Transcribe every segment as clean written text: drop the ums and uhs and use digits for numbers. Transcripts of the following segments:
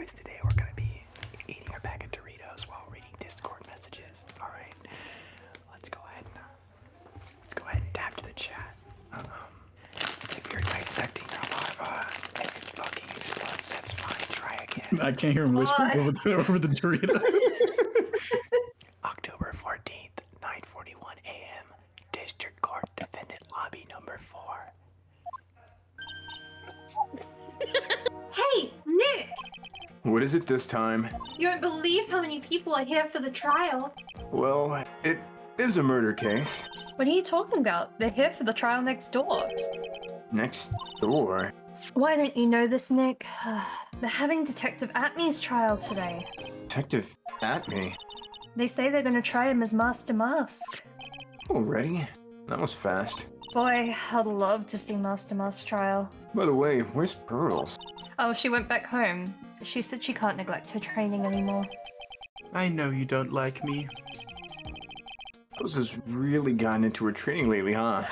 guys, today we're gonna be eating a bag of Doritos while reading Discord messages. All right, let's go ahead and tap to the chat. If you're dissecting a larva and it fucking explodes, that's fine. Try again. I can't hear him whispering over the Dorito. October 14th, 9:41 a.m. District Court Defendant Lobby number 4. Hey, Nick! What is it this time? You won't believe how many people are here for the trial. Well, it is a murder case. What are you talking about? They're here for the trial next door. Next door? Why don't you know this, Nick? They're having Detective Atmey's trial today. Detective Atmey? They say they're gonna try him as Master Mask. Already? That was fast. Boy, I'd love to see Master Mask's trial. By the way, where's Pearls? Oh, she went back home. She said she can't neglect her training anymore. I know you don't like me. Pearls has really gotten into her training lately, huh?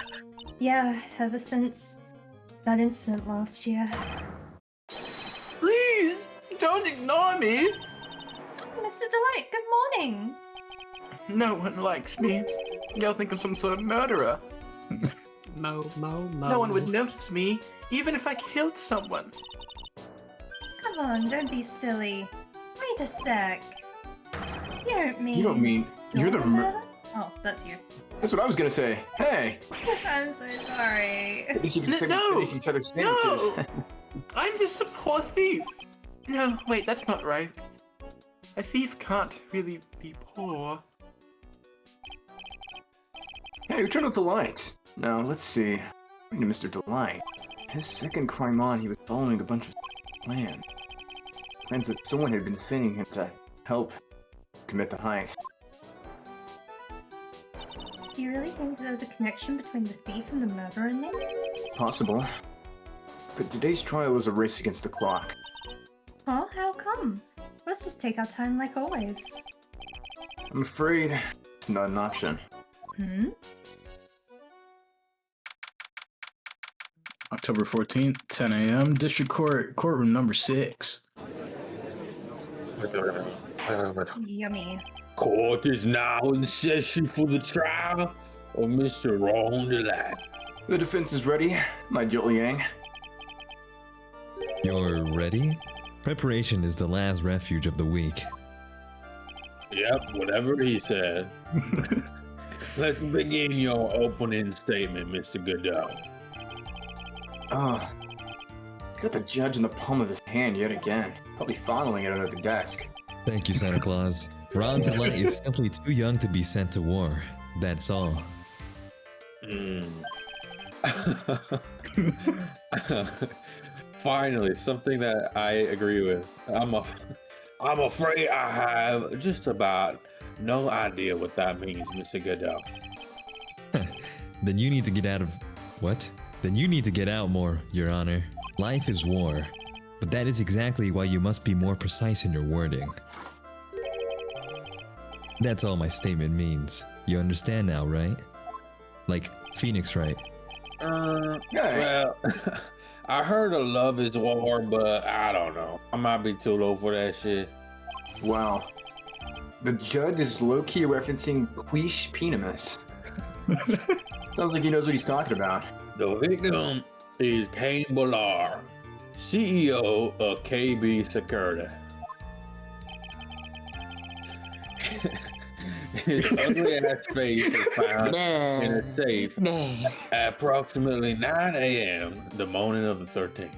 Yeah, ever since that incident last year. Please, don't ignore me. Mr. Delight, good morning. No one likes me. You'll think I'm some sort of murderer. Mo. No one would notice me, even if I killed someone. Come on, don't be silly. Wait a sec. You don't mean... You don't mean you're the murderer? Oh, that's you. That's what I was gonna say. Hey! I'm so sorry. At least you can finish each other's sandwiches. No! I'm just a poor thief. No, wait, that's not right. A thief can't really be poor. Hey, who turned off the lights? Now, let's see. According to Mr. Delight, his second crime on, he was following a bunch of plans. Plans that someone had been sending him to help commit the heist. Do you really think there's a connection between the thief and the murderer, Nick? Possible. But today's trial is a race against the clock. Huh? How come? Let's just take our time like always. I'm afraid it's not an option. Hmm? October 14th, 10 a.m. District Court, courtroom number 6. Yummy. Court is now in session for the trial of Mr. Wrong Delight. The defense is ready, my Jolly Yang. You're ready? Preparation is the last refuge of the weak. Yep, whatever he said. Let's begin your opening statement, Mr. Godot. He's got the judge in the palm of his hand yet again. Probably fondling it under the desk. Thank you, Santa Claus. Ron Delight is simply too young to be sent to war. That's all. Finally, something that I agree with. I'm afraid I have just about no idea what that means, Mr. Godot. Then you need to get out of... What? Then you need to get out more, Your Honor. Life is war. But that is exactly why you must be more precise in your wording. That's all my statement means. You understand now, right? Like Phoenix, right? Well, I heard of love is war, but I don't know. I might be too low for that shit. Wow. The judge is low-key referencing Quiche Penimus. Sounds like he knows what he's talking about. The victim is Kane Bolar, CEO of KB Security. His ugly ass face was found in a safe at approximately 9 a.m. the morning of the 13th.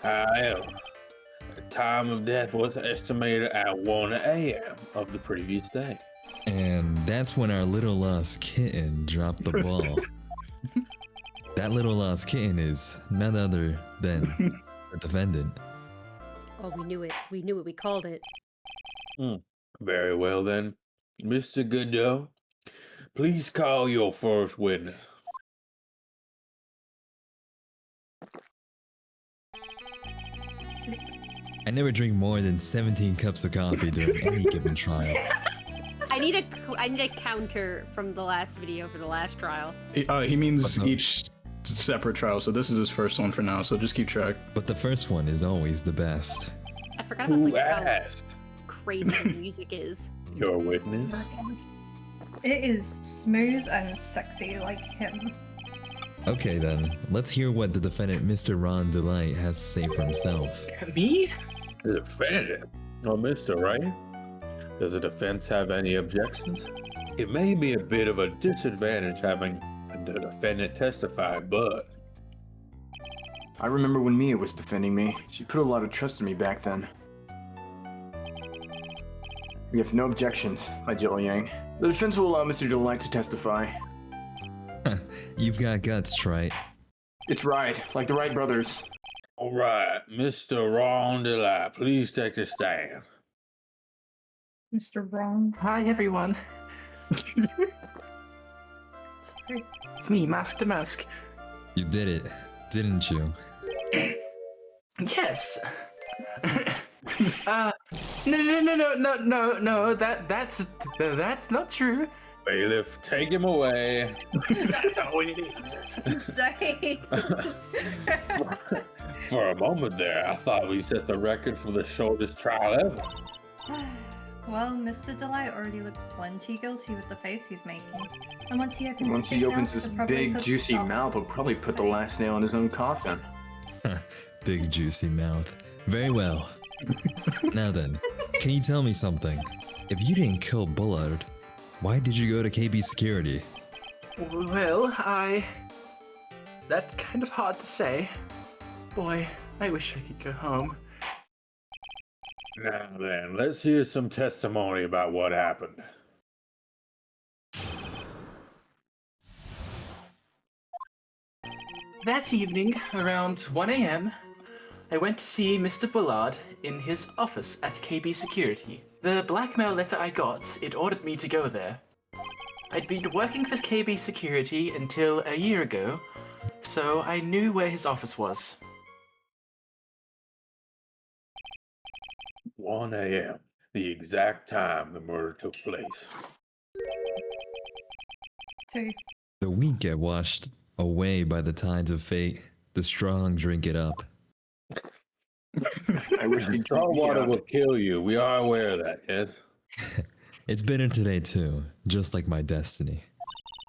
However, the time of death was estimated at 1 a.m. of the previous day. And that's when our little lost kitten dropped the ball. That little lost kitten is none other than the defendant. Oh, we knew it. We knew it. We called it. Very well then. Mr. Godot, please call your first witness. I never drink more than 17 cups of coffee during any given trial. I need a counter from the last video for the last trial. He means each separate trial, so this is his first one for now, so just keep track. But the first one is always the best. forgot about Who like how asked? crazy the music is. Your witness? It is smooth and sexy like him. Okay then, let's hear what the defendant Mr. Ron Delight has to say for himself. Me? The defendant? Oh, Mr. Wright? Does the defense have any objections? It may be a bit of a disadvantage having the defendant testify, but I remember when Mia was defending me. She put a lot of trust in me back then. We have no objections, my Jill Yang. The defense will allow Mr. Delight to testify. You've got guts, right? It's Wright, like the Wright brothers. all right, Mr. Ron Delight, please take a stand. Mr. Wrong. Hi, everyone. Sorry. It's me, Mask to Mask. You did it, didn't you? Yes. No. That's not true. Bailiff, take him away. That's all we need. Sorry. For a moment there, I thought we set the record for the shortest trial ever. Well, Mr. Delight already looks plenty guilty with the face he's making. And once he opens Once he opens his he'll probably big, put- juicy oh, mouth, he'll probably put the last nail in his own coffin. Big juicy mouth. Very well. Now then, can you tell me something? If you didn't kill Bullard, why did you go to KB Security? Well, that's kind of hard to say. Boy, I wish I could go home. Now then, let's hear some testimony about what happened. That evening, around 1 a.m., I went to see Mr. Bullard in his office at KB Security. The blackmail letter I got, it ordered me to go there. I'd been working for KB Security until a year ago, so I knew where his office was. 1 a.m., the exact time the murder took place. 2. The weak get washed away by the tides of fate. The strong drink it up. I wish he'd Strong drink me water up. will kill you. We are aware of that, yes? It's bitter today too, just like my destiny.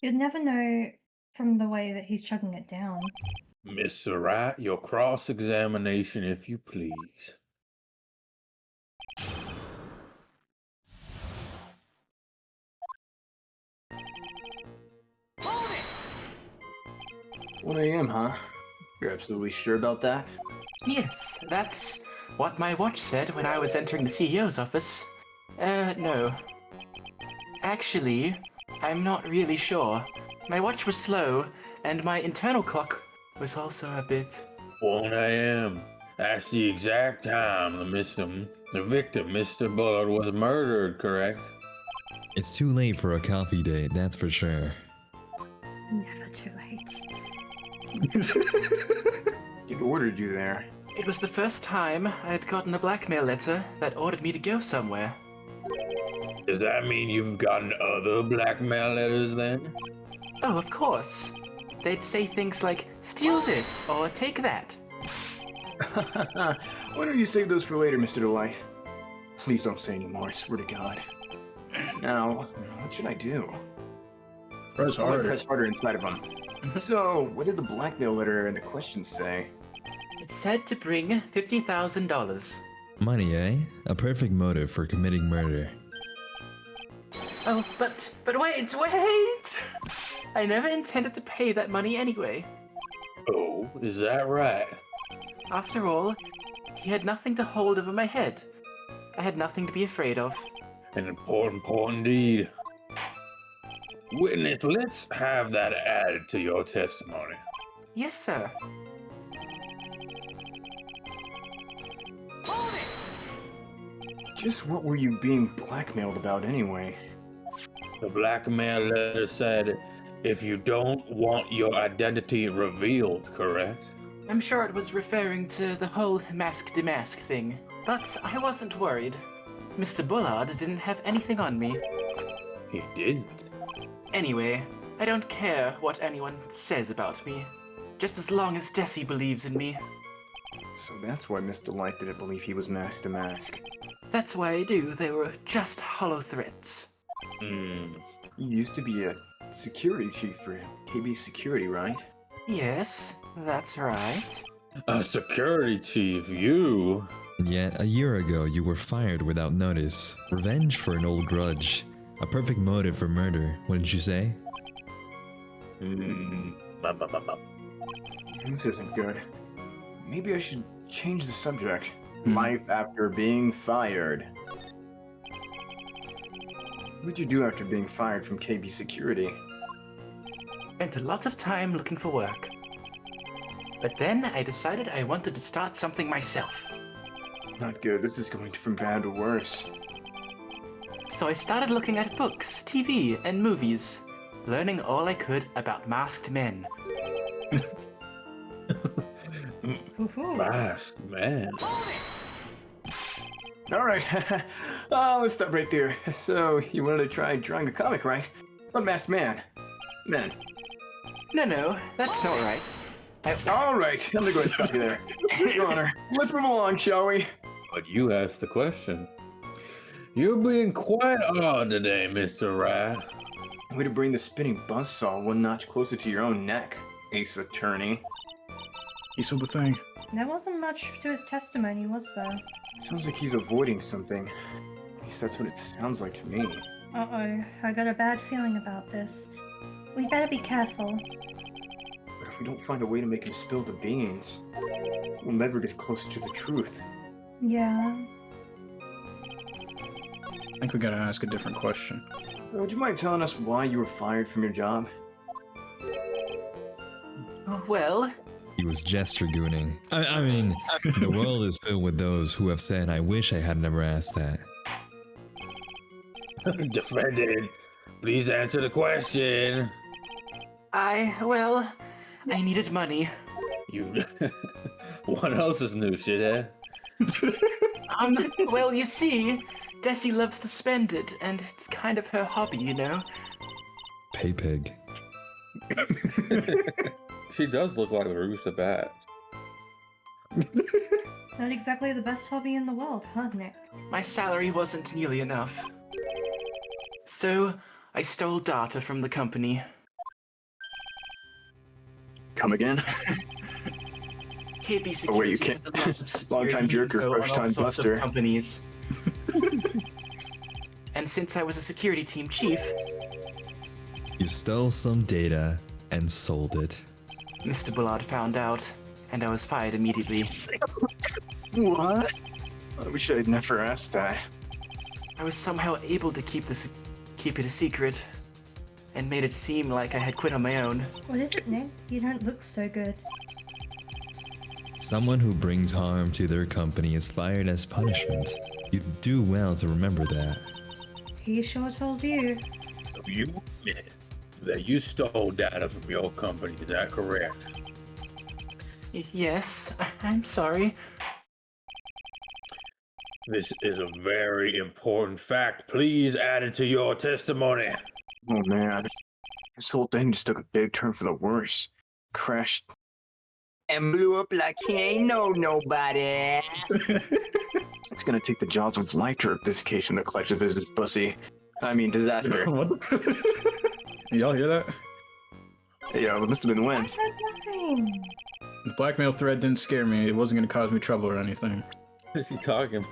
You'd never know from the way that he's chugging it down. Mr. Wright, your cross-examination, if you please. One a.m., huh? You're absolutely sure about that? Yes, that's what my watch said when I was entering the CEO's office. No. Actually, I'm not really sure. My watch was slow, and my internal clock was also a bit... 1 a.m. That's the exact time the victim, Mr. Bullard, was murdered, correct? It's too late for a coffee date, that's for sure. Never too late. It ordered you there. It was the first time I had gotten a blackmail letter that ordered me to go somewhere. Does that mean you've gotten other blackmail letters then? Oh, of course. They'd say things like, steal this, or take that. Why don't you save those for later, Mr. Delight? Please don't say any more, I swear to God. Now, what should I do? Press I'm gonna harder. press harder inside of him. So, what did the blackmail letter and the question say? It said to bring $50,000. Money, eh? A perfect motive for committing murder. Oh, but wait! I never intended to pay that money anyway. Oh, is that right? After all, he had nothing to hold over my head. I had nothing to be afraid of. An important point indeed. Witness, let's have that added to your testimony. Yes, sir. Just what were you being blackmailed about anyway? The blackmail letter said, if you don't want your identity revealed, correct? I'm sure it was referring to the whole mask-to-mask thing. But I wasn't worried. Mr. Bullard didn't have anything on me. He didn't. Anyway, I don't care what anyone says about me. Just as long as Desi believes in me. So that's why Miss Delight didn't believe he was mask to mask. That's why I do. They were just hollow threats. Hmm. You used to be a security chief for KB Security, right? Yes, that's right. A security chief, you? And yet, a year ago, you were fired without notice. Revenge for an old grudge. A perfect motive for murder, wouldn't you say? Hmm. This isn't good. Maybe I should change the subject. Life after being fired. What did you do after being fired from KB Security? Spent a lot of time looking for work. But then I decided I wanted to start something myself. Not good. This is going from bad to worse. So I started looking at books, TV, and movies, learning all I could about masked men. Woohoo. Masked man. All right. Let's stop right there. So, you wanted to try drawing a comic, right? A masked man. Man. No, that's not right. All right. I'm gonna go ahead and stop you there. Your Honor, let's move along, shall we? But you asked the question. You're being quite odd today, Mr. Wright. Way to bring the spinning buzzsaw one notch closer to your own neck, Ace Attorney. He said the thing. There wasn't much to his testimony, was there? Sounds like he's avoiding something. At least that's what it sounds like to me. Uh-oh, I got a bad feeling about this. We better be careful. But if we don't find a way to make him spill the beans, we'll never get closer to the truth. Yeah. I think we gotta ask a different question. Would you mind telling us why you were fired from your job? Well, He was gesture gooning. I mean, the world is filled with those who have said, I wish I had never asked that. Defended. Please answer the question. I needed money. You. What else is new, shithead? Well, you see, Desi loves to spend it, and it's kind of her hobby, you know? Pay pig. She does look like a rooster bat. Not exactly the best hobby in the world, huh, Nick? My salary wasn't nearly enough. So, I stole data from the company. Come again? KB Security Oh, wait, you can't- has a lot of security Long-time jerker, info on first-time all sorts of buster. companies. And since I was a security team chief, You stole some data and sold it. Mr. Bullard found out, and I was fired immediately. What? I wish I'd never asked that. I was somehow able to keep it a secret, and made it seem like I had quit on my own. What is it, Nick? You don't look so good. Someone who brings harm to their company is fired as punishment. You'd do well to remember that. He sure told you. You admit that you stole data from your company, is that correct? Yes, I'm sorry. This is a very important fact. Please add it to your testimony. Oh man, this whole thing just took a big turn for the worse. Crashed and blew up like he ain't know nobody. It's gonna take the jaws of life to rip this case from the clutch of his pussy. I mean, disaster. What? Y'all hear that? Yeah, it must have been the I wind. heard nothing. The blackmail threat didn't scare me. It wasn't gonna cause me trouble or anything. What is he talking about?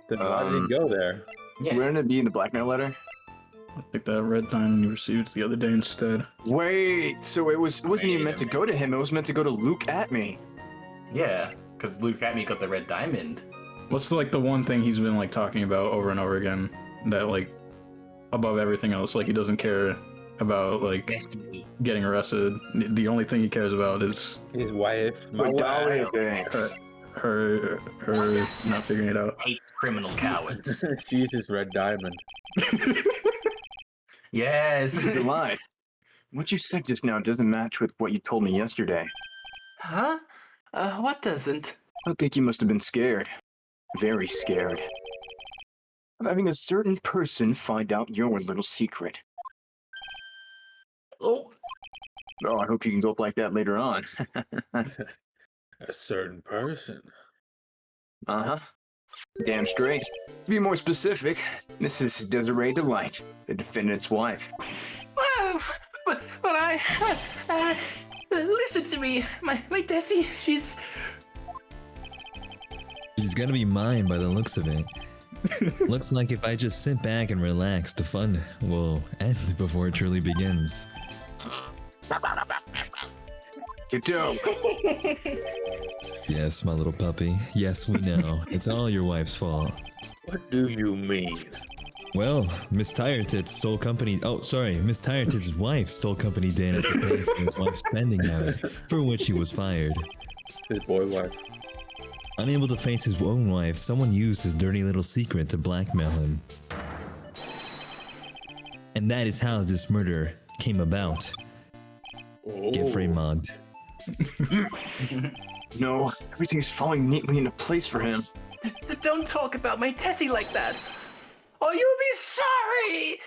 Then why did he go there? Yeah. Wouldn't it be in the blackmail letter? I think that red diamond you received the other day instead. Wait, so it wasn't even meant to go to him. It was meant to go to Luke Atmey. Yeah, because Luke Atmey got the red diamond. What's like the one thing he's been like talking about over and over again that like above everything else, like he doesn't care about like Destiny. getting arrested. The only thing he cares about is His wife. My Wait, Dolly, wife. thanks. her not figuring it out. Hate criminal cowards. She's his red diamond. Yes. You lied. What you said just now doesn't match with what you told me yesterday. Huh? What doesn't? I think you must have been scared. Very scared. Of having a certain person find out your little secret. Oh, Oh, I hope you can go up like that later on. A certain person. Uh-huh. Damn straight. To be more specific, Mrs. Desirée Delight, the defendant's wife. Well, but listen to me. My Desi, she's gonna be mine by the looks of it. Looks like if I just sit back and relax, the fun will end before it truly begins. Godot. Yes, my little puppy. Yes, we know. It's all your wife's fault. What do you mean? Well, Miss Tire Tits stole company. Oh, sorry. Miss Tire Tits' wife stole company Dana to pay for his wife's spending habit, for which he was fired. His boy wife. Unable to face his own wife, someone used his dirty little secret to blackmail him. And that is how this murder came about. Oh. Get frame-mogged. No, everything's falling neatly into place for him. Don't talk about my Tessie like that, or you'll be sorry.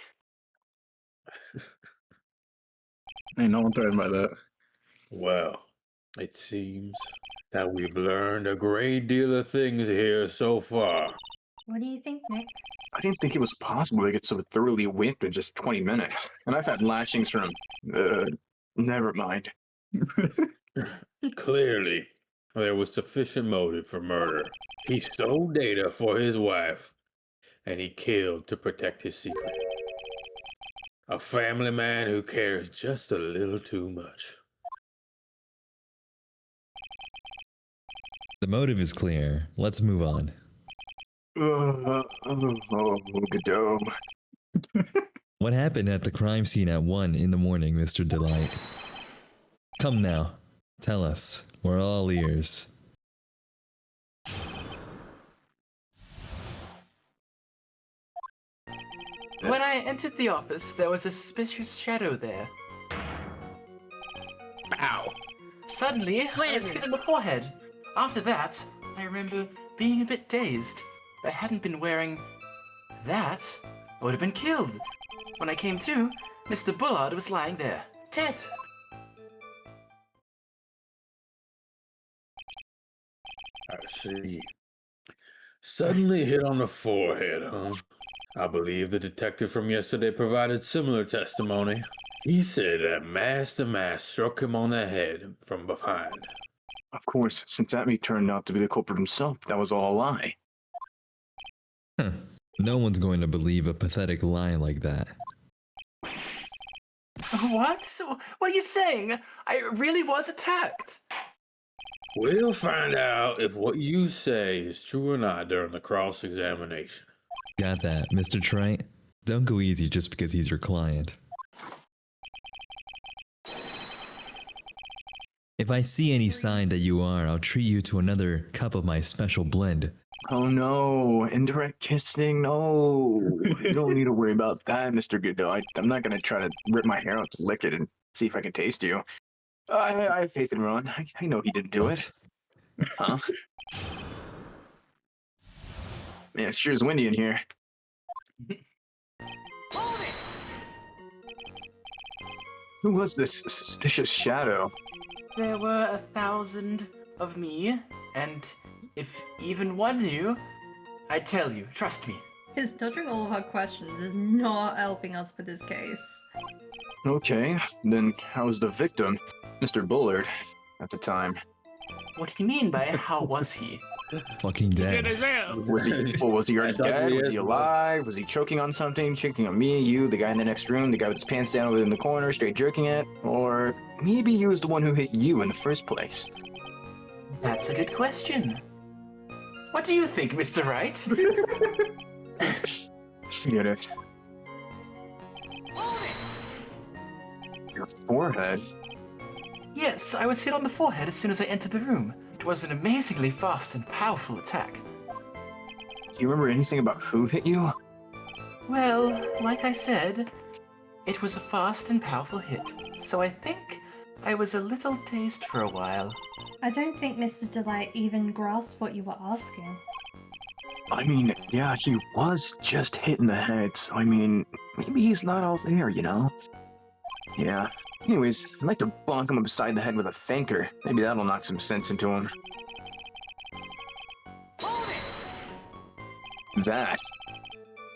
Ain't no one threatened by that. Well, it seems that we've learned a great deal of things here so far. What do you think, Nick? I didn't think it was possible to get so thoroughly whipped in just 20 minutes. And I've had lashings from, never mind. Clearly, there was sufficient motive for murder. He stole data for his wife, and he killed to protect his secret. A family man who cares just a little too much. The motive is clear. Let's move on. Godot. What happened at the crime scene at 1 in the morning, Mr. Delight? Come now. Tell us. We're all ears. When I entered the office, there was a suspicious shadow there. Bow. Suddenly, Wait I a was hit minute. on the forehead. After that, I remember being a bit dazed. If I hadn't been wearing that, I would have been killed. When I came to, Mr. Bullard was lying there, dead. I see. Suddenly hit on the forehead, huh? I believe the detective from yesterday provided similar testimony. He said that Master Mask struck him on the head from behind. Of course, since Atmey turned out to be the culprit himself, that was all a lie. Huh. No one's going to believe a pathetic lie like that. What? What are you saying? I really was attacked. We'll find out if what you say is true or not during the cross-examination. Got that, Mr. Trite? Don't go easy just because he's your client. If I see any sign that you are, I'll treat you to another cup of my special blend. Oh no, indirect kissing, no. You don't need to worry about that, Mr. Godot. I'm not gonna try to rip my hair out to lick it and see if I can taste you. I have faith in Ron. I know he didn't do it. Huh? Man, it sure is windy in here. Who was this suspicious shadow? There were 1,000 of me, and if even one knew, I'd tell you, trust me. His dodging all of our questions is not helping us with this case. Okay, then how was the victim, Mr. Bullard, at the time? What do you mean by how was he? Fucking dead. Was he already dead? Was he alive? Was he choking on something? Choking on me, you, the guy in the next room, the guy with his pants down in the corner, straight jerking it? Or maybe he was the one who hit you in the first place? That's a good question. What do you think, Mr. Wright? Forget it. Your forehead? Yes, I was hit on the forehead as soon as I entered the room. It was an amazingly fast and powerful attack. Do you remember anything about who hit you? Well, like I said, it was a fast and powerful hit, so I think I was a little dazed for a while. I don't think Mr. Delight even grasped what you were asking. I mean, yeah, he was just hit in the head, so I mean, maybe he's not all there, you know? Yeah, Anyways, I'd like to bonk him upside the head with a thinker. Maybe that'll knock some sense into him. That.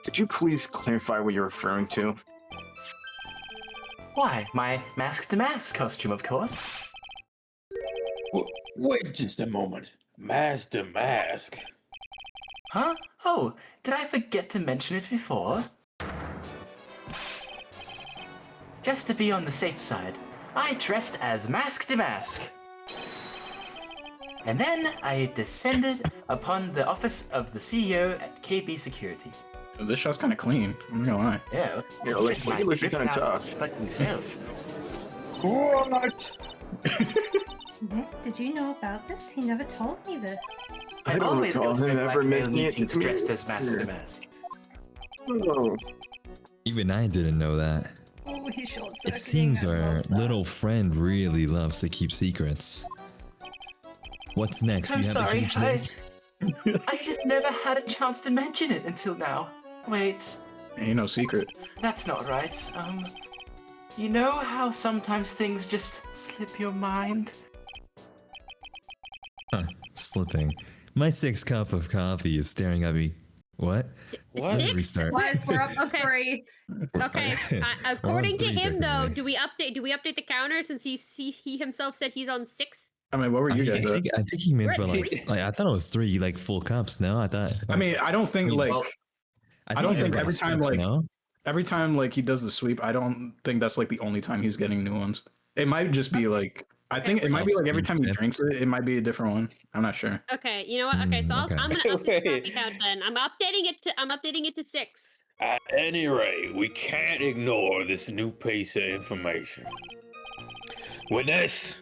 Could you please clarify what you're referring to? Why, my mask to mask costume, of course. Wait just a moment. Mask to mask. Huh? Oh, did I forget to mention it before? Just to be on the safe side, I dressed as Mask to Mask. And then I descended upon the office of the CEO at KB Security. This shot's kind of clean. I'm not gonna lie. Yeah, like, my it looks ripped kinda out tough. fucking self. What? Nick, did you know about this? He never told me this. I don't always go recall to my him ever blackmail mentioning it meetings to me. dressed as Mask to Mask. Oh. Even I didn't know that. Oh, he's short It seems our little friend really loves to keep secrets. What's next? I'm You have a sorry, huge link? I just never had a chance to mention it until now. Wait, Ain't no secret. that's not right. You know how sometimes things just slip your mind? Huh, slipping. My 6th cup of coffee is staring at me. What? What? Six? Restart. Guys, we're up to Okay. 3. Okay. We're According on to 3 him, though, technically. do we update the counter since he himself said he's on 6? I mean, what were I you mean, guys? I think he means by Right. like I thought it was 3 like full cups. No, I thought. I mean, I don't think Well, I don't think every everybody time sweeps, like no? every time like he does the sweep, I don't think that's like the only time he's getting new ones. It might just be like I think it might be like every time he drinks it, it might be a different one. I'm not sure. Okay, you know what? Okay, so okay. I'm gonna up the Wait. coffee count then. I'm updating it to 6. At any rate, we can't ignore this new piece of information. Witness,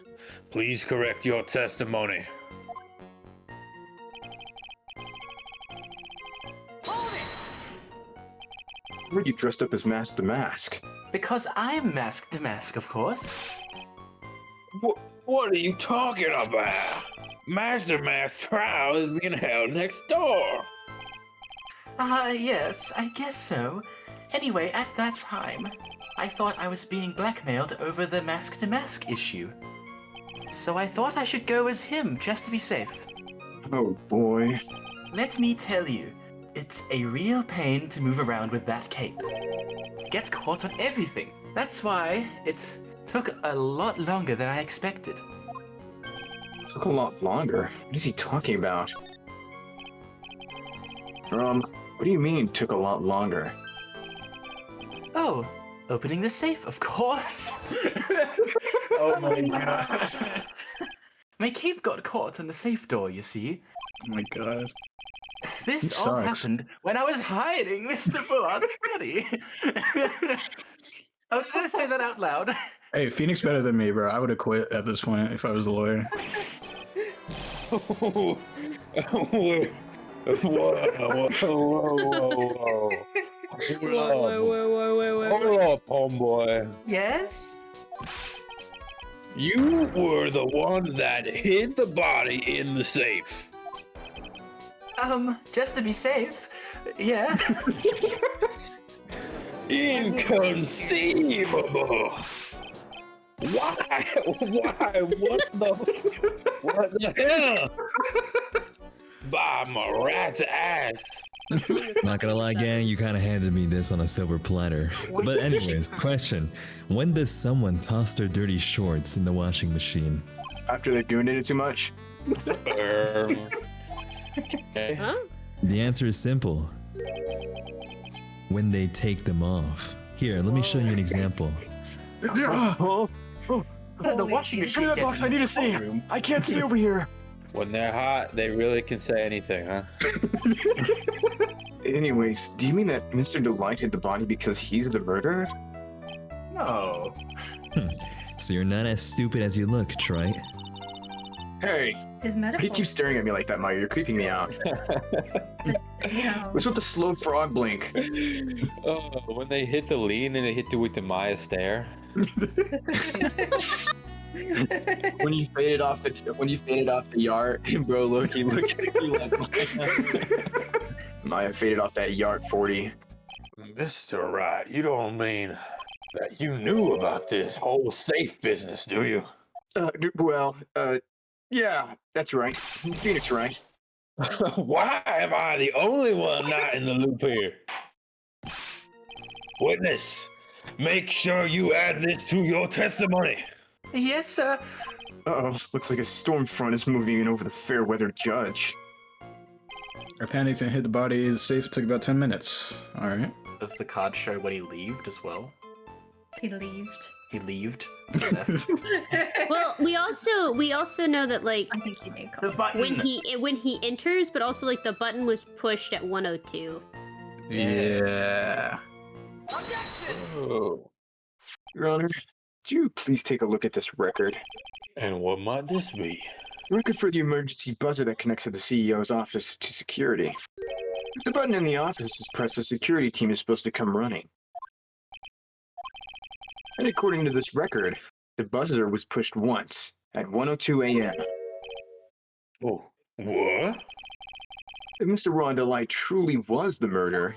please correct your testimony. Why were you dressed up as Mask to Mask? because I'm Mask to Mask, of course. What are you talking about? Master Mask trial is being held next door. Yes, I guess so. Anyway, at that time, I thought I was being blackmailed over the Mask to Mask issue. So I thought I should go as him, just to be safe. Oh boy. Let me tell you, it's a real pain to move around with that cape. It gets caught on everything. That's why it took a lot longer than I expected. Took a lot longer. What is he talking about? What do you mean took a lot longer? Oh, opening the safe, of course. Oh my god. My cape got caught on the safe door, you see. Oh my god. This He all sucks. happened when I was hiding Mr. Bullard's body. Oh, did I say that out loud? Hey, Phoenix better than me, bro. I would have quit at this point if I was the lawyer. Whoa, whoa, whoa, whoa. Hold up, homeboy. Yes? You were the one that hid the body in the safe. Just to be safe. Yeah. Inconceivable. Why? Why? What the hell? By my rat's ass. Not gonna lie, gang, you kind of handed me this on a silver platter. But anyways, question: when does someone toss their dirty shorts in the washing machine? After they've urinated too much? Okay. Huh? The answer is simple. When they take them off. Here, let me show you an example. Oh, What did the washing give me machine that get box, in I need to this see. room? I can't see over here. When they're hot, they really can say anything, huh? Anyways, do you mean that Mr. Delight hid the body because he's the murderer? No. So you're not as stupid as you look, Troy. Hey, His why metaphor. do you keep staring at me like that, Maya? You're creeping me out. Damn. What's with the slow frog blink? Oh, when they hit the lean and they hit you with the Maya stare. When you faded off the yard, bro, look, you like Maya faded off that yard 40. Mr. Wright, you don't mean You knew about this whole safe business, do you? Yeah, that's right. Phoenix, right? Why am I the only one not in the loop here? Witness, make sure you add this to your testimony. Yes, sir. Uh-oh, looks like a storm front is moving in over the fair-weather judge. I panicked and hid the body in the safe. It took about 10 minutes. All right. Does the card show when he left as well? He leaved. He left. He left. Well, we also know that like I think he did The come. button. when he enters, but also like the button was pushed at 102. Yeah. Oh. Your Honor, could you please take a look at this record? And what might this be? Record for the emergency buzzer that connects to the CEO's office to security. If the button in the office is pressed, the security team is supposed to come running. And according to this record, the buzzer was pushed once, at 1:02 a.m. Oh, what? If Mr. Rondelai truly was the murderer,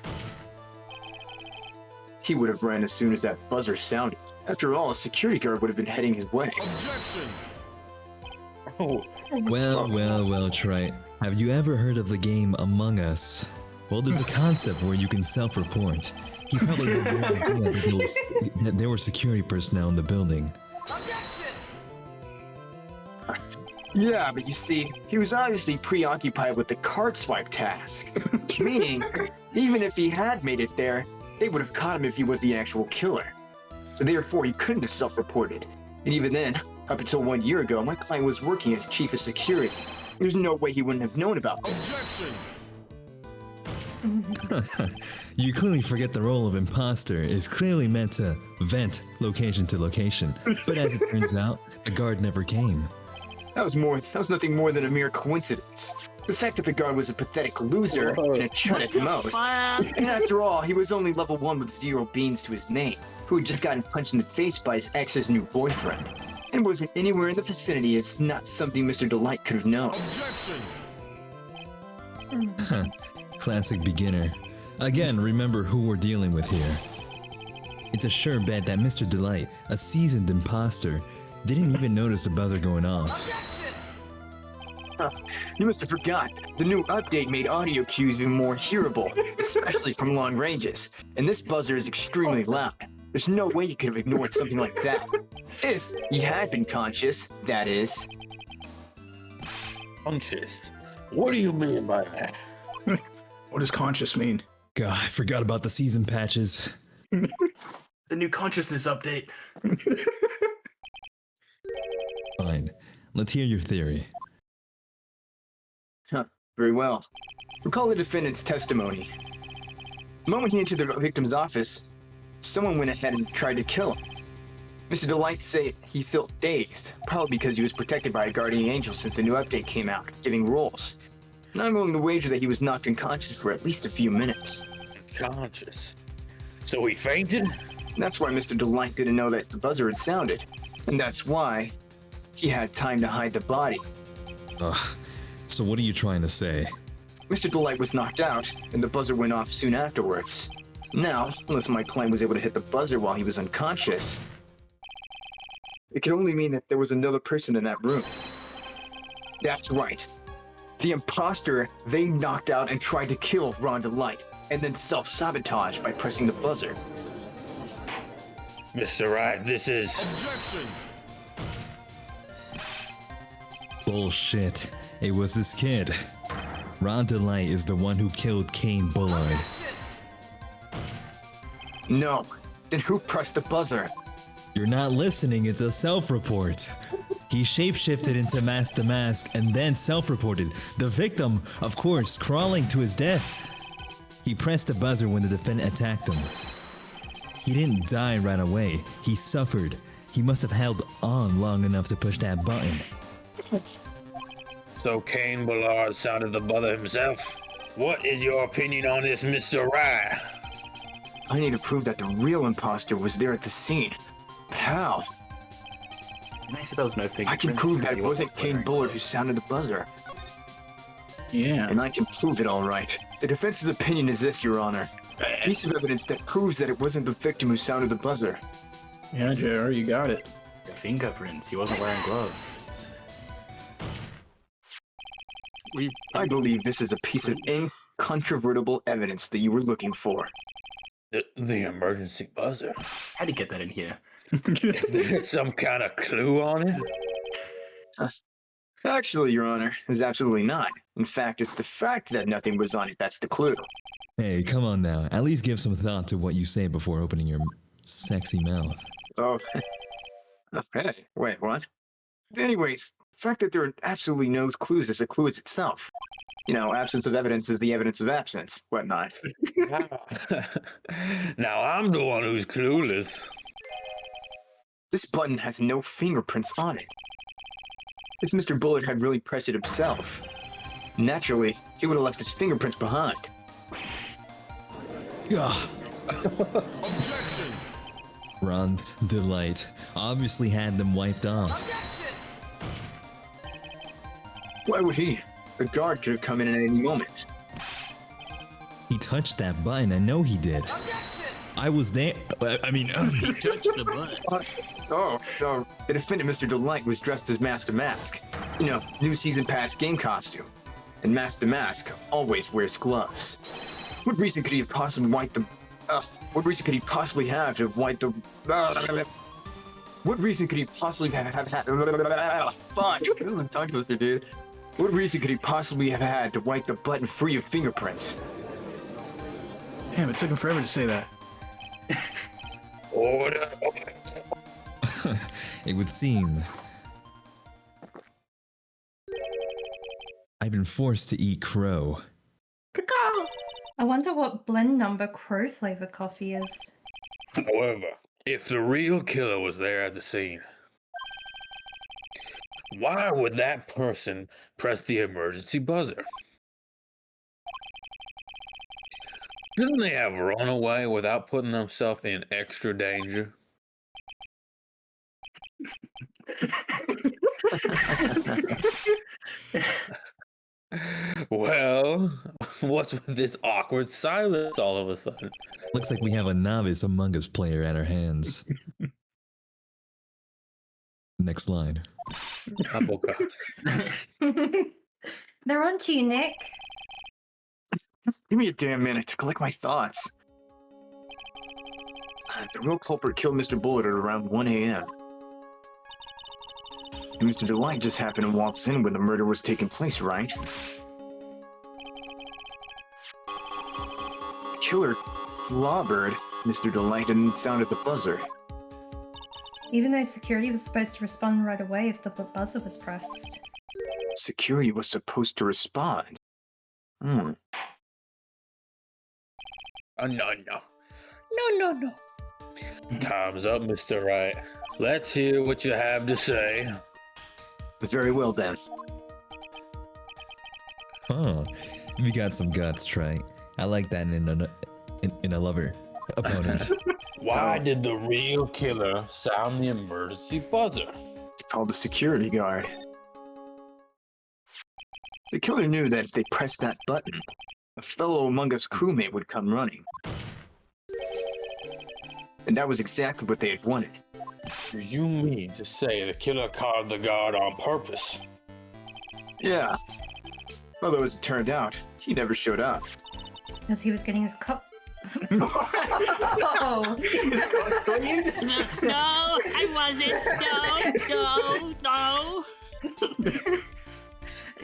he would have ran as soon as that buzzer sounded. After all, a security guard would have been heading his way. Oh, Well, Trite. Have you ever heard of the game Among Us? Well, there's a concept where you can self-report. He probably had no idea that there were security personnel in the building. Yeah, but you see, he was obviously preoccupied with the card swipe task. Meaning, even if he had made it there, they would have caught him if he was the actual killer. So therefore, he couldn't have self-reported. And even then, up until 1 year ago, my client was working as chief of security. There's no way he wouldn't have known about this. You clearly forget the role of imposter is clearly meant to vent location to location. But as it turns out, the guard never came. That was nothing more than a mere coincidence. The fact that the guard was a pathetic loser and a chud at most. And after all, he was only level 1 with 0 beans to his name, who had just gotten punched in the face by his ex's new boyfriend. And wasn't anywhere in the vicinity is not something Mr. Delight could have known. Classic beginner. Again, remember who we're dealing with here. It's a sure bet that Mr. Delight, a seasoned imposter, didn't even notice the buzzer going off. You must have forgot. The new update made audio cues even more hearable, especially from long ranges. And this buzzer is extremely loud. There's no way you could have ignored something like that. If he had been conscious, that is. conscious. What do you mean by that? What does conscious mean? God, I forgot about the season patches. The new consciousness update. Fine. Let's hear your theory. Very well. Recall the defendant's testimony. The moment he entered the victim's office, someone went ahead and tried to kill him. Mr. Delight said he felt dazed, probably because he was protected by a guardian angel since the new update came out, giving rolls. And I'm willing to wager that he was knocked unconscious for at least a few minutes. Conscious. So he fainted? That's why Mr. Delight didn't know that the buzzer had sounded. And that's why he had time to hide the body. Ugh. So what are you trying to say? Mr. Delight was knocked out, and the buzzer went off soon afterwards. Now, unless my client was able to hit the buzzer while he was unconscious, it could only mean that there was another person in that room. That's right. The imposter they knocked out and tried to kill Ron Delight, and then self-sabotaged by pressing the buzzer. Mr. Wright, this is... Bullshit. It was this kid. Ron Delight is the one who killed Kane Bullard. No. Then who pressed the buzzer? You're not listening, it's a self-report. He shapeshifted into Mask to Mask and then self-reported. The victim, of course, crawling to his death. He pressed the buzzer when the defendant attacked him. He didn't die right away. He suffered. He must have held on long enough to push that button. So Kane Bullard sounded the buzzer himself? What is your opinion on this, Mr. Wright? I need to prove that the real imposter was there at the scene. How? I said there was no fingerprints. I can prove that He it wasn't Kane wearing- Bullard who sounded the buzzer. Yeah. And I can prove it all right. The defense's opinion is this, Your Honor. A piece of evidence that proves that it wasn't the victim who sounded the buzzer. Yeah, JR, you got it. The fingerprints. He wasn't wearing gloves. I believe this is a piece of incontrovertible evidence that you were looking for. The emergency buzzer. How'd he get that in here? Is there some kind of clue on it? Actually, Your Honor, there's absolutely not. In fact, it's the fact that nothing was on it that's the clue. Hey, come on now. At least give some thought to what you say before opening your sexy mouth. Oh, hey, wait, what? Anyways, the fact that there are absolutely no clues is a clue itself. You know, absence of evidence is the evidence of absence, whatnot. Now I'm the one who's clueless. This button has no fingerprints on it. If Mr. Bullet had really pressed it himself, naturally, he would have left his fingerprints behind. Ugh. Ron Delight obviously had them wiped off. Why would he? The guard could have come in at any moment. He touched that button. I know he did. I was there. I mean, Touch the button. Oh, so the defendant, Mr. Delight, was dressed as Master Mask. You know, new season pass game costume. And Master Mask always wears gloves. What reason could he have possibly wiped the... what reason could he possibly have to have wiped the... what reason could he possibly have had... Fuck, this is a tongue twister, dude. What reason could he possibly have had to wipe the button free of fingerprints? Damn, it took him forever to say that. Order. it would seem. I've been forced to eat crow. I wonder what blend number crow flavor coffee is. However, if the real killer was there at the scene, why would that person press the emergency buzzer? Didn't they have run away without putting themselves in extra danger? Well, what's with this awkward silence all of a sudden? Looks like we have a novice Among Us player at our hands. Next line. They're on to you, Nick. Just give me a damn minute to collect my thoughts. The real culprit killed Mr. Bullet at around 1 a.m. And Mr. Delight just happened to walk in when the murder was taking place, right? The killer clobbered Mr. Delight and sounded the buzzer. Even though security was supposed to respond right away if the buzzer was pressed. Security was supposed to respond. No. Time's up, Mr. Wright. Let's hear what you have to say. Very well then. Oh, we got some guts, Trey. I like that in a lover opponent. Why did the real killer sound the emergency buzzer? Called the security guard. The killer knew that if they pressed that button, a fellow Among Us crewmate would come running. And that was exactly what they had wanted. Do you mean to say the killer called the guard on purpose? Yeah. Although as it turned out, he never showed up. Because he was getting his cup. Oh. No, I wasn't. No.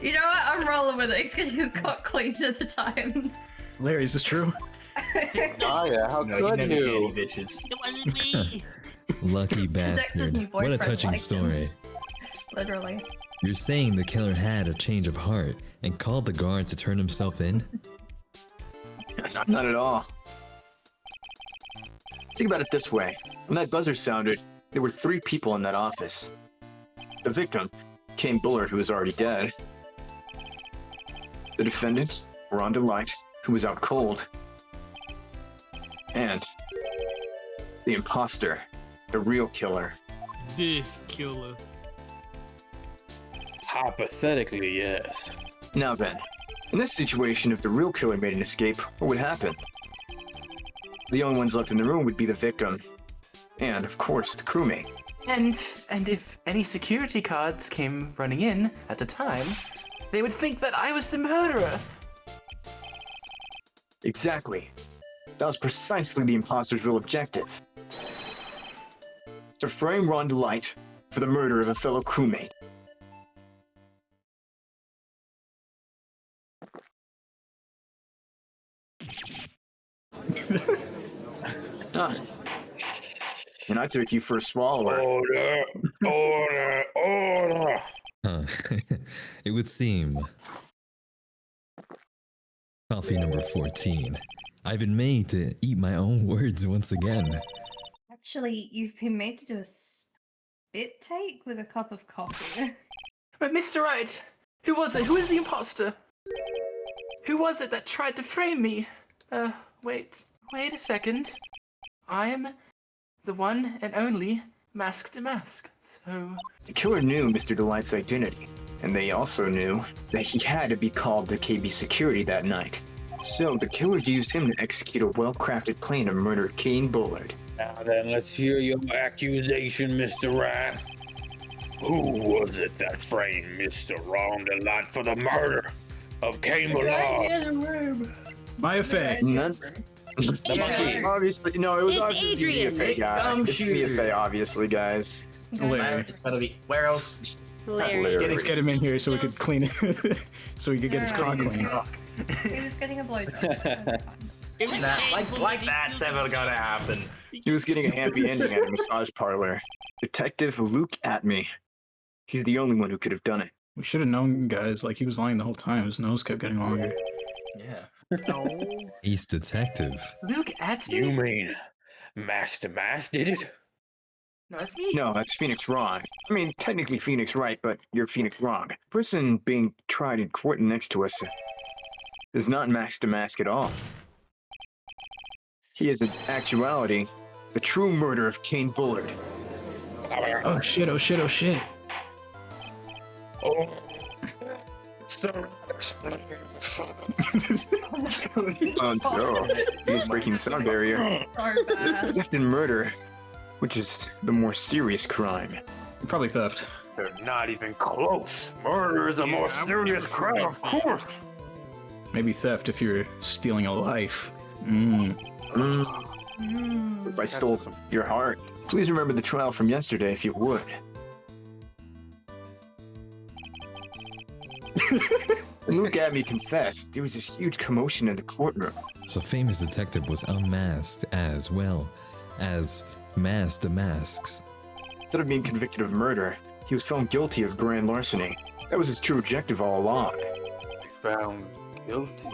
You know what? I'm rolling with it. He's getting his cock cleaned at the time. Larry, is this true? Oh yeah, how could you? Bitches. It wasn't me. Lucky Dex's new bastard. What a boyfriend touching liked him. story. Literally. You're saying the killer had a change of heart and called the guard to turn himself in? Not at all. Think about it this way. When that buzzer sounded, there were 3 people in that office. The victim, Kane Bullard, who was already dead. The defendant, Ron Delight, who was out cold. And the imposter, the real killer. The killer. Hypothetically, yes. Now then, in this situation, if the real killer made an escape, what would happen? The only ones left in the room would be the victim And, of course, the crewmate. And if any security guards came running in at the time, they would think that I was the murderer. Exactly. That was precisely the imposter's real objective. To frame Ron Delight for the murder of a fellow crewmate. Ah. And I took you for a swallower. Order, order, order. Huh. It would seem. Coffee number 14. I've been made to eat my own words once again. Actually, you've been made to do a spit take with a cup of coffee. But Mr. Wright, who was it? Who is the imposter? Who was it that tried to frame me? Wait a second. I am the one and only Mask to Mask, so... The killer knew Mr. Delight's identity, and they also knew that he had to be called to KB security that night. So the killer used him to execute a well-crafted plan to murder Kane Bullard. Now then, let's hear your accusation, Mr. Wright. Who was it that framed Mr. Ron Delight for the murder of Kane Bullard? My affair. None. Obviously, no, it was It's obviously Adrian. BFA guy. It's BFA, obviously, guys. Larry. It's gotta be. Where else? Larry. Let's get him in here so we could clean it. So we could get his cock He clean. was getting a blowjob. so It was Like that's ever gonna happen. He was getting a happy ending at a massage parlor. Detective Luke Atmey. He's the only one who could have done it. We should have known, guys. Like, he was lying the whole time. His nose kept getting longer. Yeah. He's detective. Luke Atmey? You mean Master Mask did it? No, that's me. No, that's Phoenix Wrong. I mean, technically Phoenix right, but you're Phoenix Wrong. The person being tried in court next to us is not Mask to Mask at all. He is, in actuality, the true murder of Kane Bullard. Oh shit, oh shit, oh shit. Oh. So explain. Oh no, he's breaking the sound barrier. So bad. Theft and murder, which is the more serious crime. Probably theft. They're not even close. Murder is a more serious crime, of course. Maybe theft if you're stealing a life. If I stole your heart, please remember the trial from yesterday if you would. When Luke Atmey confessed, there was this huge commotion in the courtroom. So famous detective was unmasked as well as Mask to Masks. Instead of being convicted of murder, he was found guilty of grand larceny. That was his true objective all along. Found guilty.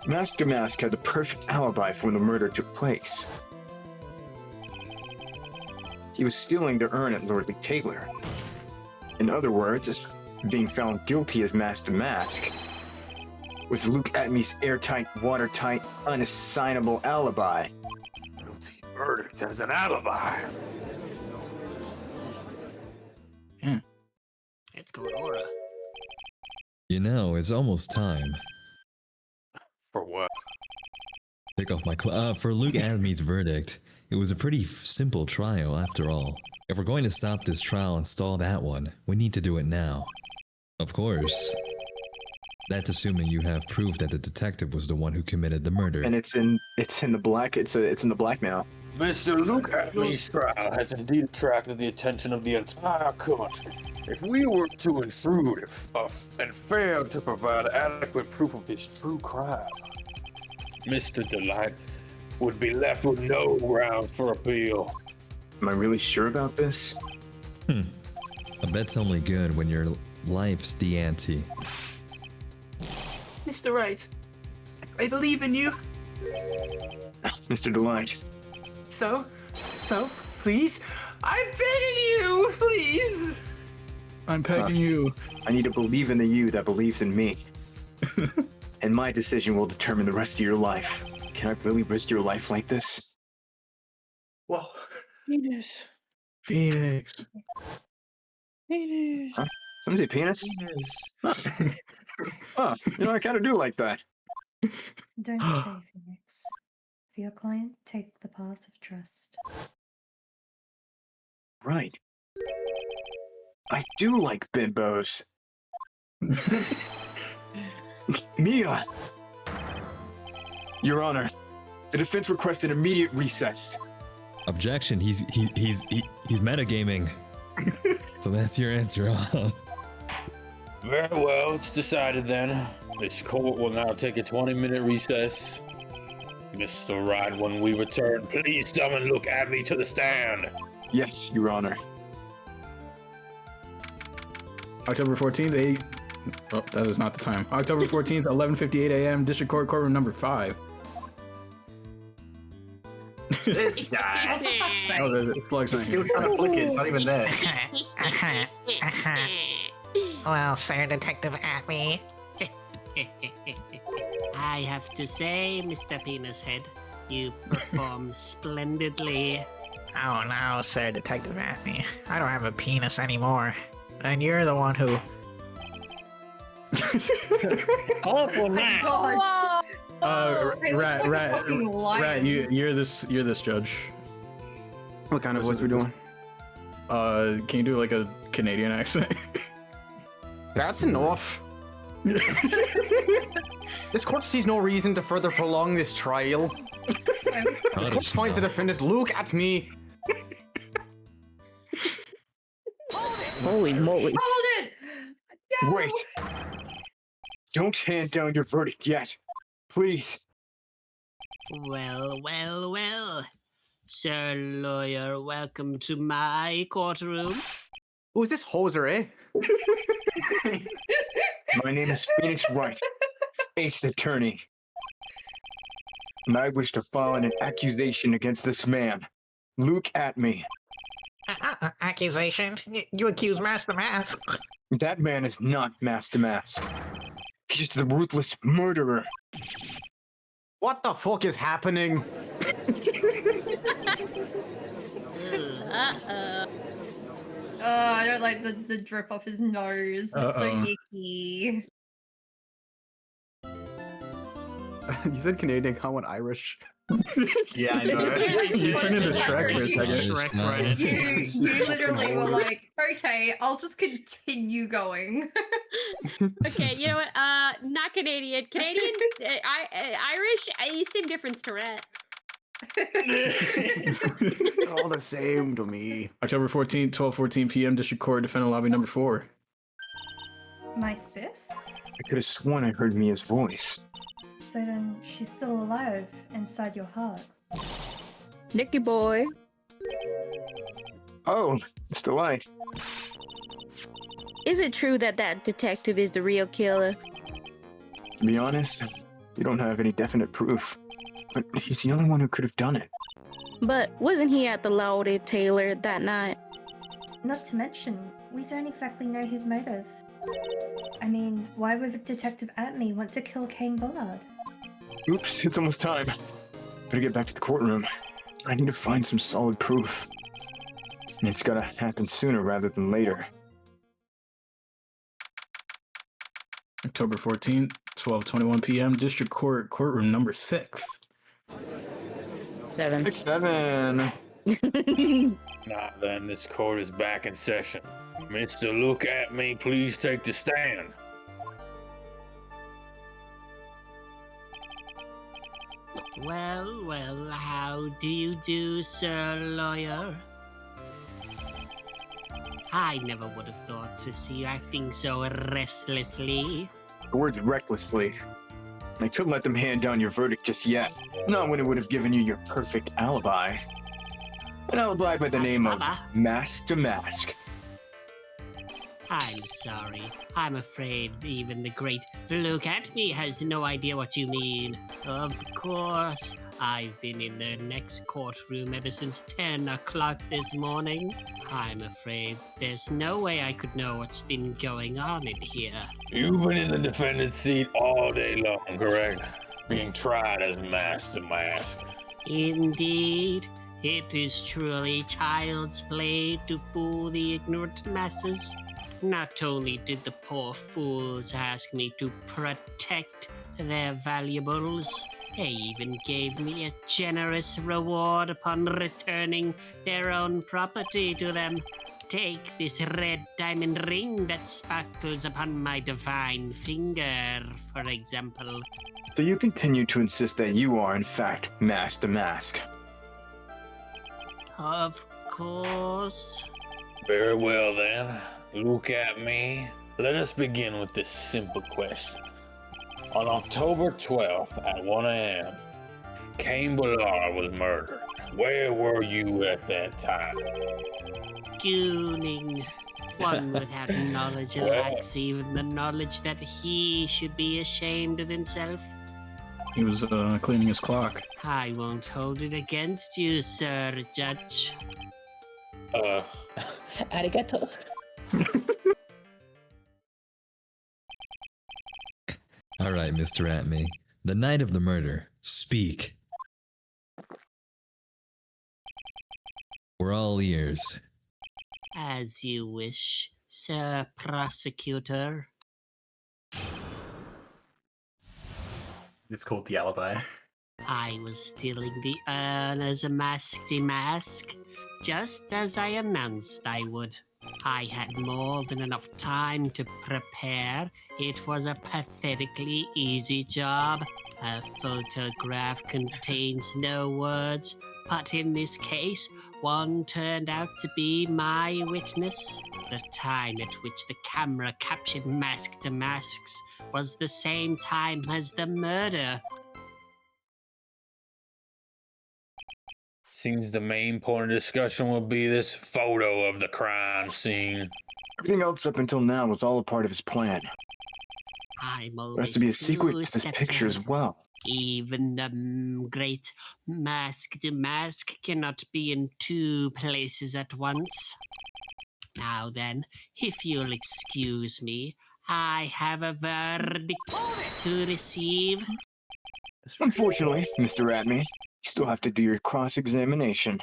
Mask to Mask had the perfect alibi for when the murder took place. He was stealing the urn at Lordly Taylor. In other words, being found guilty as Mask to Mask was Luke Atmey's airtight, watertight, unassignable alibi. Guilty verdict as an alibi. It's Godot. You know, it's almost time. For what? Take off my for Luke Atmey's verdict. It was a pretty simple trial after all. If we're going to stop this trial and stall that one, we need to do it now. Of course. That's assuming you have proof that the detective was the one who committed the murder. And it's in the blackmail. Mr. Luke Atmey's trial has indeed attracted the attention of the entire country. If we were to intrude and fail to provide adequate proof of his true crime, Mr. Delight would be left with no grounds for appeal. Am I really sure about this? A bet's only good when your life's the ante. Mr. Wright, I believe in you. Mr. Delight. So, please, I'm begging you, please. I'm pegging you. I need to believe in the you that believes in me. And my decision will determine the rest of your life. Can I really risk your life like this? Well, Penis. Phoenix. Penis. Huh? Somebody say penis? Oh, you know, I kind of do like that. Don't say Phoenix. For your client, take the path of trust. Right. I do like bimbos. Mia! Your Honor, the defense requests an immediate recess. Objection. He's metagaming. So that's your answer. Very well, it's decided then. This court will now take a 20-minute recess. Mr. Wright, when we return, please summon Look Atmey to the stand. Yes, Your Honor. October 14th, Oh, that is not the time. October 14th, 11:58 a.m. District Court, courtroom number 5. This guy. Oh, for fuck's sake. Oh, there's it. Flug's He's not still here. trying to flick it. It's not even there. Well, Sir Detective Atmey, I have to say, Mr. Penis Head, you performed splendidly. oh no, Sir Detective Atmey, I don't have a penis anymore. And you're the one who... Awful man. God. Hey, looks like a Rat, fucking lion. you're this judge. What kind of voice we doing? Can you do like a Canadian accent? That's enough. This court sees no reason to further prolong this trial. This court finds the defendant. Look at me. Holy moly. Hold it! No! Wait! Don't hand down your verdict yet. Please. Well, well, well. Sir Lawyer, welcome to my courtroom. Who's this hoser, eh? My name is Phoenix Wright, Ace Attorney. And I wish to file an accusation against this man. Look at me. Accusation? You accuse Master Mask? That man is not Master Mask. He's the ruthless murderer. What the fuck is happening? Uh-oh. Oh, I don't like the drip off his nose. That's so Uh-oh. icky. You said Canadian, I went Irish. Yeah, I know. You went into Shrek for a second. Shrek credit. You literally were like, okay, I'll just continue going. Okay, you know what? Not Canadian. Canadian, Irish, same difference to Rat. All the same to me. October 14th, 12:14 p.m. District Court, defendant lobby number 4. My sis? I could have sworn I heard Mia's voice. So then she's still alive inside your heart. Nicky boy. Oh, Mr. Light. Is it true that that detective is the real killer? To be honest, we don't have any definite proof. But he's the only one who could have done it. But wasn't he at the Lauded Taylor that night? Not to mention, we don't exactly know his motive. I mean, why would Detective Atmey want to kill Kane Bullard? Oops, it's almost time. Better get back to the courtroom. I need to find some solid proof. And it's gotta happen sooner rather than later. October 14th, 12:21 p.m. District Court, courtroom number 6. 7. 7. Now then, this court is back in session. Mr. Look at Me, please take the stand. Well, well, how do you do, Sir Lawyer? I never would have thought to see you acting so restlessly. The word recklessly. I couldn't let them hand down your verdict just yet. Not when it would have given you your perfect alibi. An alibi by the name of Master Mask. I'm sorry. I'm afraid even the great Look at Me has no idea what you mean. Of course, I've been in the next courtroom ever since 10 o'clock this morning. I'm afraid there's no way I could know what's been going on in here. You've been in the defendant's seat all day long, correct? Being tried as Master Mask. Indeed, it is truly child's play to fool the ignorant masses. Not only did the poor fools ask me to protect their valuables, They even gave me a generous reward upon returning their own property to them. Take this red diamond ring that sparkles upon my divine finger, for example. So you continue to insist that you are, in fact, Master Mask. Of course. Very well then. Look at me. Let us begin with this simple question. On October 12th at 1 a.m., Cain Bullard was murdered. Where were you at that time? Gooning. One without knowledge lacks even the knowledge that he should be ashamed of himself. He was cleaning his clock. I won't hold it against you, Sir Judge. Arigato. All right, Mr. Atmey. The night of the murder. Speak. We're all ears. As you wish, Sir Prosecutor. It's called the alibi. I was stealing the urn as a mask, just as I announced I would. I had more than enough time to prepare. It was a pathetically easy job. A photograph contains no words, but in this case, one turned out to be my witness. The time at which the camera captured mask to masks was the same time as the murder. Seems the main point of discussion will be this photo of the crime scene. Everything else up until now was all a part of his plan. I'm There has to be a secret two to this steps picture as ahead. well. Even the great mask to mask cannot be in two places at once. Now then, if you'll excuse me, I have a verdict to receive. Unfortunately, Mr. Atmey, you still have to do your cross-examination.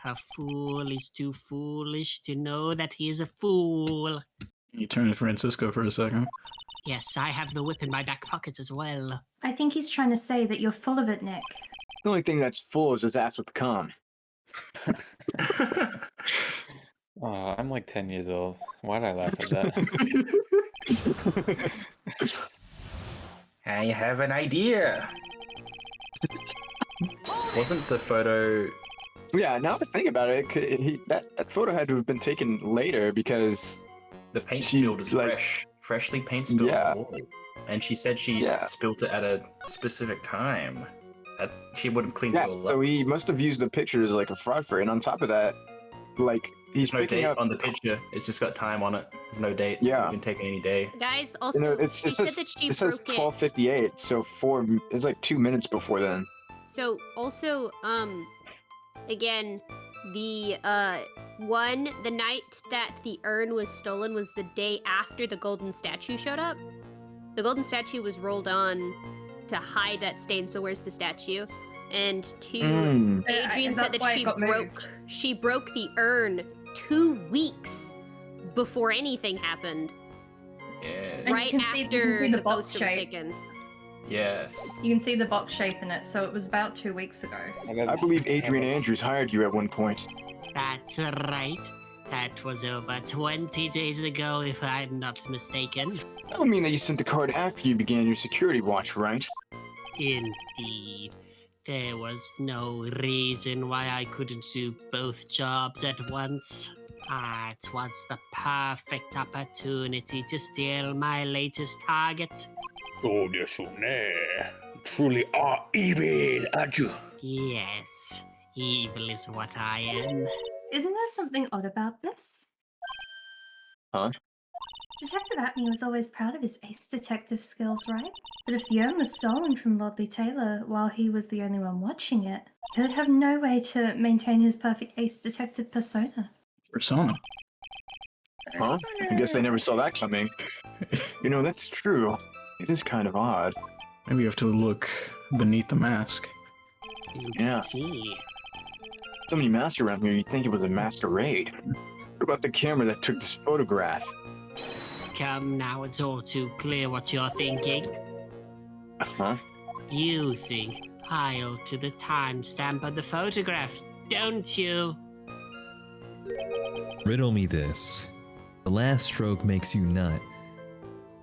A fool is too foolish to know that he is a fool. You turn to Francisco for a second. Yes, I have the whip in my back pocket as well. I think he's trying to say that you're full of it, Nick. The only thing that's full is his ass with cum. Oh, I'm like 10 years old. Why'd I laugh at that? I have an idea. Wasn't the photo? Yeah, now that I think about it, that photo had to have been taken later because The paint She, spilled is like- freshly paint spilled. Yeah. And she said she Yeah. spilled it at a specific time. That she would have cleaned yeah, it all so up. he must have used the picture as like a fraud for it. And on top of that, like he's There's no picking date up. on the picture. It's just got time on it. There's no date. Yeah. You can take any day. Guys, also, You know, it she says said that she it says broke it. 12:58, so it's like 2 minutes before then. So also, again, the the night that the urn was stolen was the day after the golden statue showed up. The golden statue was rolled on to hide that stain. So where's the statue? And Mm. Adrian said That's that why it got moved. she broke the urn 2 weeks before anything happened. Yeah. And you Right can see- you can after see the the box poster was shape. taken. Yes. You can see the box shape in it, so it was about 2 weeks ago. I believe Adrian Andrews hired you at one point. That's right. That was over 20 days ago, if I'm not mistaken. That would mean that you sent the card after you began your security watch, right? Indeed. There was no reason why I couldn't do both jobs at once. It was the perfect opportunity to steal my latest target. Oh, yes, you truly are evil, aren't you? Yes, evil is what I am. Isn't there something odd about this? Huh? Detective Atmey was always proud of his ace detective skills, right? But if the urn was stolen from Lordly Taylor while he was the only one watching it, he would have no way to maintain his perfect ace detective persona. Persona. Huh? I guess I never saw that coming. You know, that's true. It is kind of odd. Maybe you have to look beneath the mask. Yeah. It's me. So many masks around here, you'd think it was a masquerade. What about the camera that took this photograph? Come now, it's all too clear what you're thinking. Huh? You think I'll to the timestamp of the photograph, don't you? Riddle me this. The last stroke makes you nut.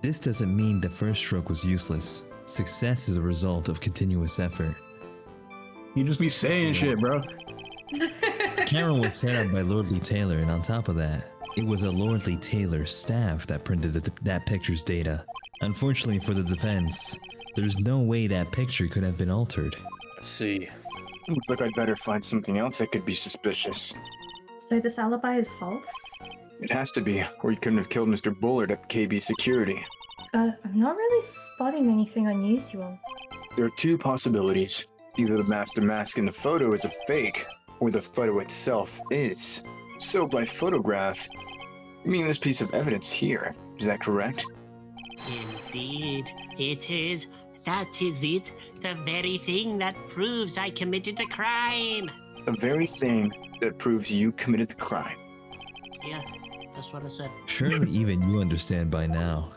This doesn't mean the first stroke was useless. Success is a result of continuous effort. You just be saying shit, bro. Camera was set up by Lordly Taylor, and on top of that, it was a Lordly Taylor staff that printed that picture's data. Unfortunately for the defense, there's no way that picture could have been altered. I see. Looks like I'd better find something else that could be suspicious. So this alibi is false? It has to be, or you couldn't have killed Mr. Bullard at KB Security. I'm not really spotting anything unusual. There are two possibilities. Either the master mask in the photo is a fake, or the photo itself is. So by photograph, you mean this piece of evidence here. Is that correct? Indeed, it is. That is it. The very thing that proves I committed the crime. The very thing that proves you committed the crime. Yeah, that's what I said. Surely even you understand by now.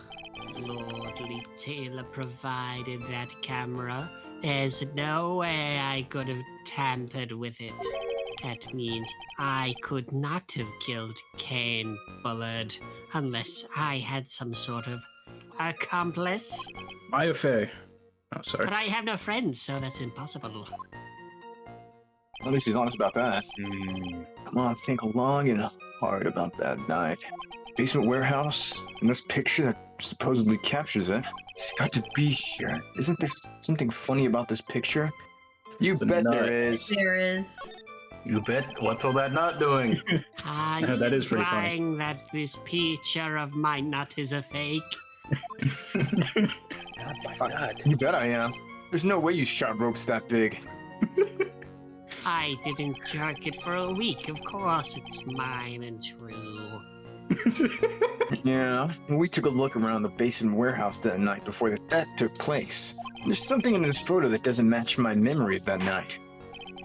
Lordly Taylor provided that camera. There's no way I could have tampered with it. That means I could not have killed Kane Bullard unless I had some sort of accomplice. Maya Fey. Oh, sorry. But I have no friends, so that's impossible. At least he's honest about that. Come on, think long and hard about that night. Basement warehouse, and this picture that supposedly captures it. It's got to be here. Isn't there something funny about this picture? You bet nut. there is. There is. You bet. What's all that not doing? Are Yeah, that you is pretty funny. implying that this picture of my nut is a fake? Not my nut. You bet I am. There's no way you shot ropes that big. I didn't jerk it for a week. Of course, it's mine and true. Yeah, we took a look around the basement warehouse that night before the theft took place. There's something in this photo that doesn't match my memory of that night.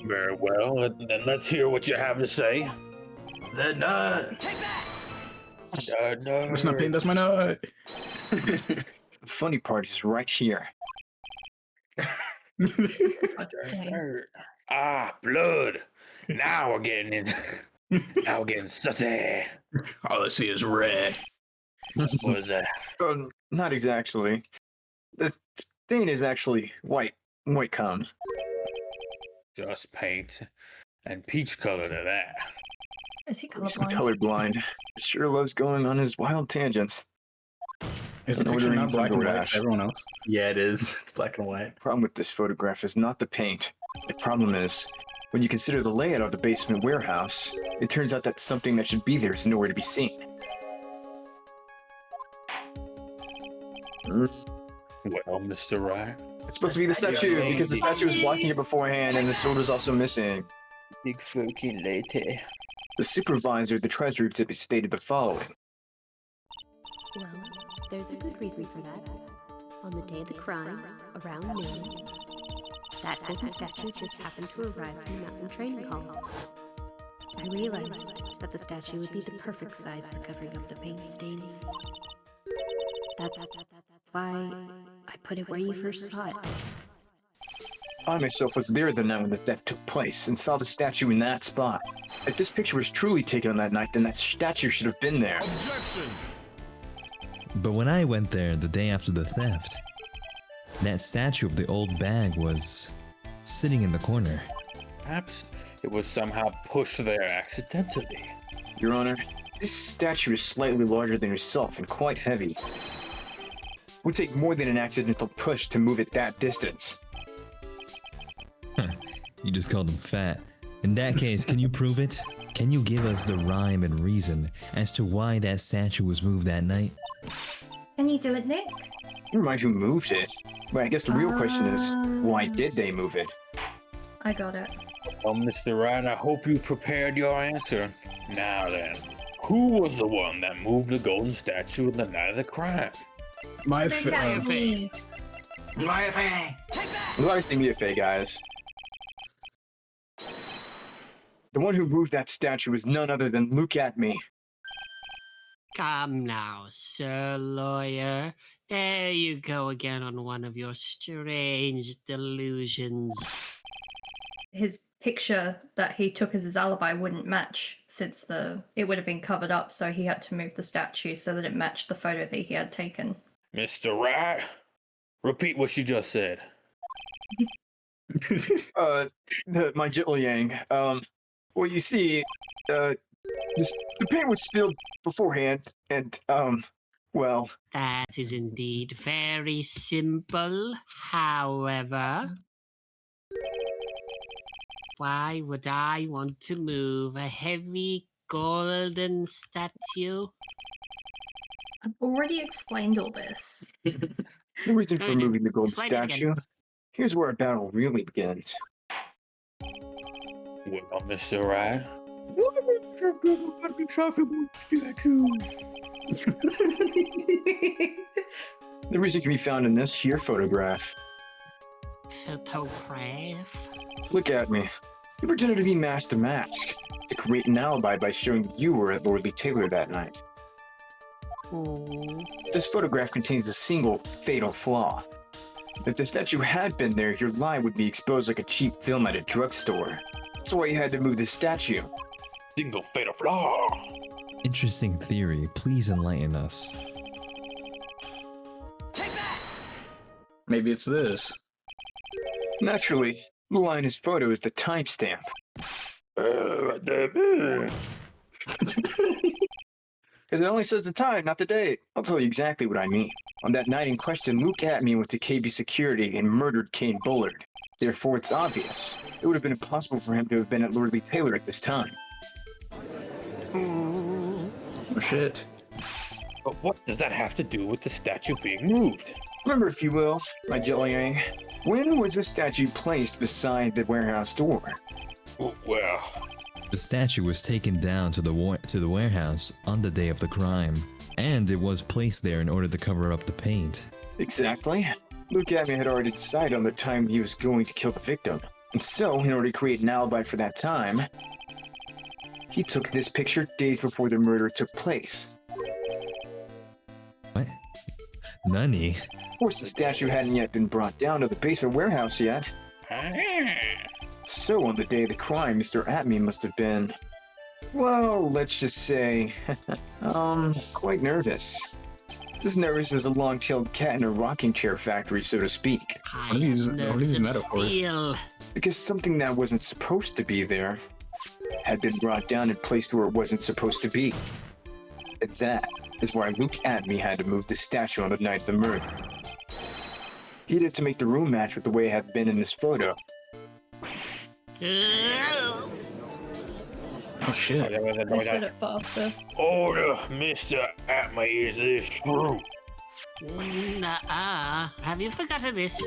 Very well, then let's hear what you have to say. The nut. The nut. That's not pain, that's my nut. The funny part is right here. Ah, blood. Now we're getting into. Now we're getting sussy. All I see is red. What is that? Not exactly. The stain is actually white cum. Just paint and peach color to that. Is he He's colorblind? colorblind. Sure loves going on his wild tangents. Is the picture Ordering not black and white? DoorDash. Everyone else? Yeah, it is. It's black and white. Problem with this photograph is not the paint. The problem is, when you consider the layout of the basement warehouse, it turns out that something that should be there is nowhere to be seen. Well, Mr. Wright. It's supposed to be the statue because the statue was blocking it beforehand and the sword was also missing. Big fucking lady. The supervisor of the treasury exhibit stated the following. Well, there's a good reason for that. On the day of the crime, around noon, that golden statue just happened to arrive from the mountain training hall. I realized that the statue would be the perfect size for covering up the paint stains. That's why I put it where you first saw it. I myself was there the night when the theft took place and saw the statue in that spot. If this picture was truly taken on that night, then that statue should have been there. But when I went there the day after the theft, that statue of the old bag was sitting in the corner. Perhaps it was somehow pushed there accidentally. Your Honor, this statue is slightly larger than yourself and quite heavy. It would take more than an accidental push to move it that distance. You just called him fat. In that case, can you prove it? Can you give us the rhyme and reason as to why that statue was moved that night? Can you do it, Nick? Never mind who moved it. But I guess the real question is, why Um, did they move it? I got it. Well, Mr. Wright, I hope you've prepared your answer. Now then, who was the one that moved the golden statue on the night of the crime? My They got me. Maya Fey. Well, I was thinking of fake guys. The one who moved that statue was none other than Luke Atmey. Come now, sir lawyer. There you go again on one of your strange delusions. His picture that he took as his alibi wouldn't match since it would have been covered up, so he had to move the statue so that it matched the photo that he had taken. Mr. Wright, repeat what you just said. My Jill Yang. Well, you see, the paint was spilled beforehand, and, well... That is indeed very simple. However, why would I want to move a heavy golden statue? I've already explained all this. The reason for moving the gold Explain it again. statue, here's where our battle really begins. Well, Mr. Wright, The reason can be found in this here photograph. Photograph? Look at me. You pretended to be Master Mask to create an alibi by showing you were at Lordly Taylor that night. This photograph contains a single fatal flaw. If the statue had been there, your lie would be exposed like a cheap film at a drugstore. That's why you had to move the statue. Single fatal flaw. Interesting theory. Please enlighten us. Maybe it's this. Naturally, the line in his photo is the timestamp. Right there. Because it only says the time, not the date. I'll tell you exactly what I mean. On that night in question, Luke Atmey went to KB Security and murdered Kane Bullard. Therefore, it's obvious. It would have been impossible for him to have been at Lordly Taylor at this time. Oh, shit. But what does that have to do with the statue being moved? Remember, if you will, my Jilliang, when was this statue placed beside the warehouse door? Well, The statue was taken down to the warehouse on the day of the crime, and it was placed there in order to cover up the paint. Exactly. Luke Atmey had already decided on the time he was going to kill the victim. And so, in order to create an alibi for that time, he took this picture days before the murder took place. What? Nani? Of course, the statue hadn't yet been brought down to the basement warehouse yet. So, on the day of the crime, Mr. Atmey must have been, well, let's just say, quite nervous. As nervous as a long-tailed cat in a rocking chair factory, so to speak. What are these metaphors? Steel. Because something that wasn't supposed to be there had been brought down and placed where it wasn't supposed to be. And that is why Luke Atmey had to move the statue on the night of the murder. He did it to make the room match with the way it had been in this photo. Oh, shit. I said it faster. Order, Mr. Atmey, is this true? Have you forgotten this?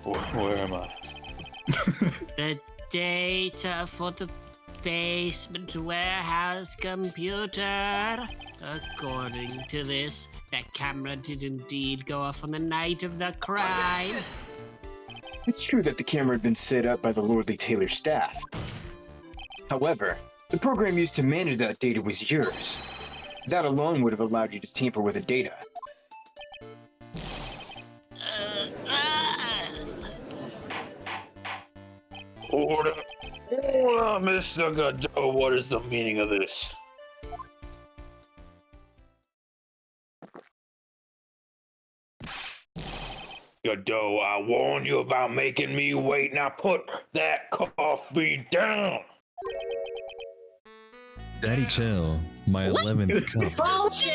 Where am I? The data for the basement warehouse computer. According to this, that camera did indeed go off on the night of the crime. It's true that the camera had been set up by the Lordly Taylor staff. However, the program used to manage that data was yours. That alone would have allowed you to tamper with the data. Order, Mr. Godot, what is the meaning of this? Godot, I warned you about making me wait. Now put that coffee down. Daddy chill. My 11th cup. Bullshit!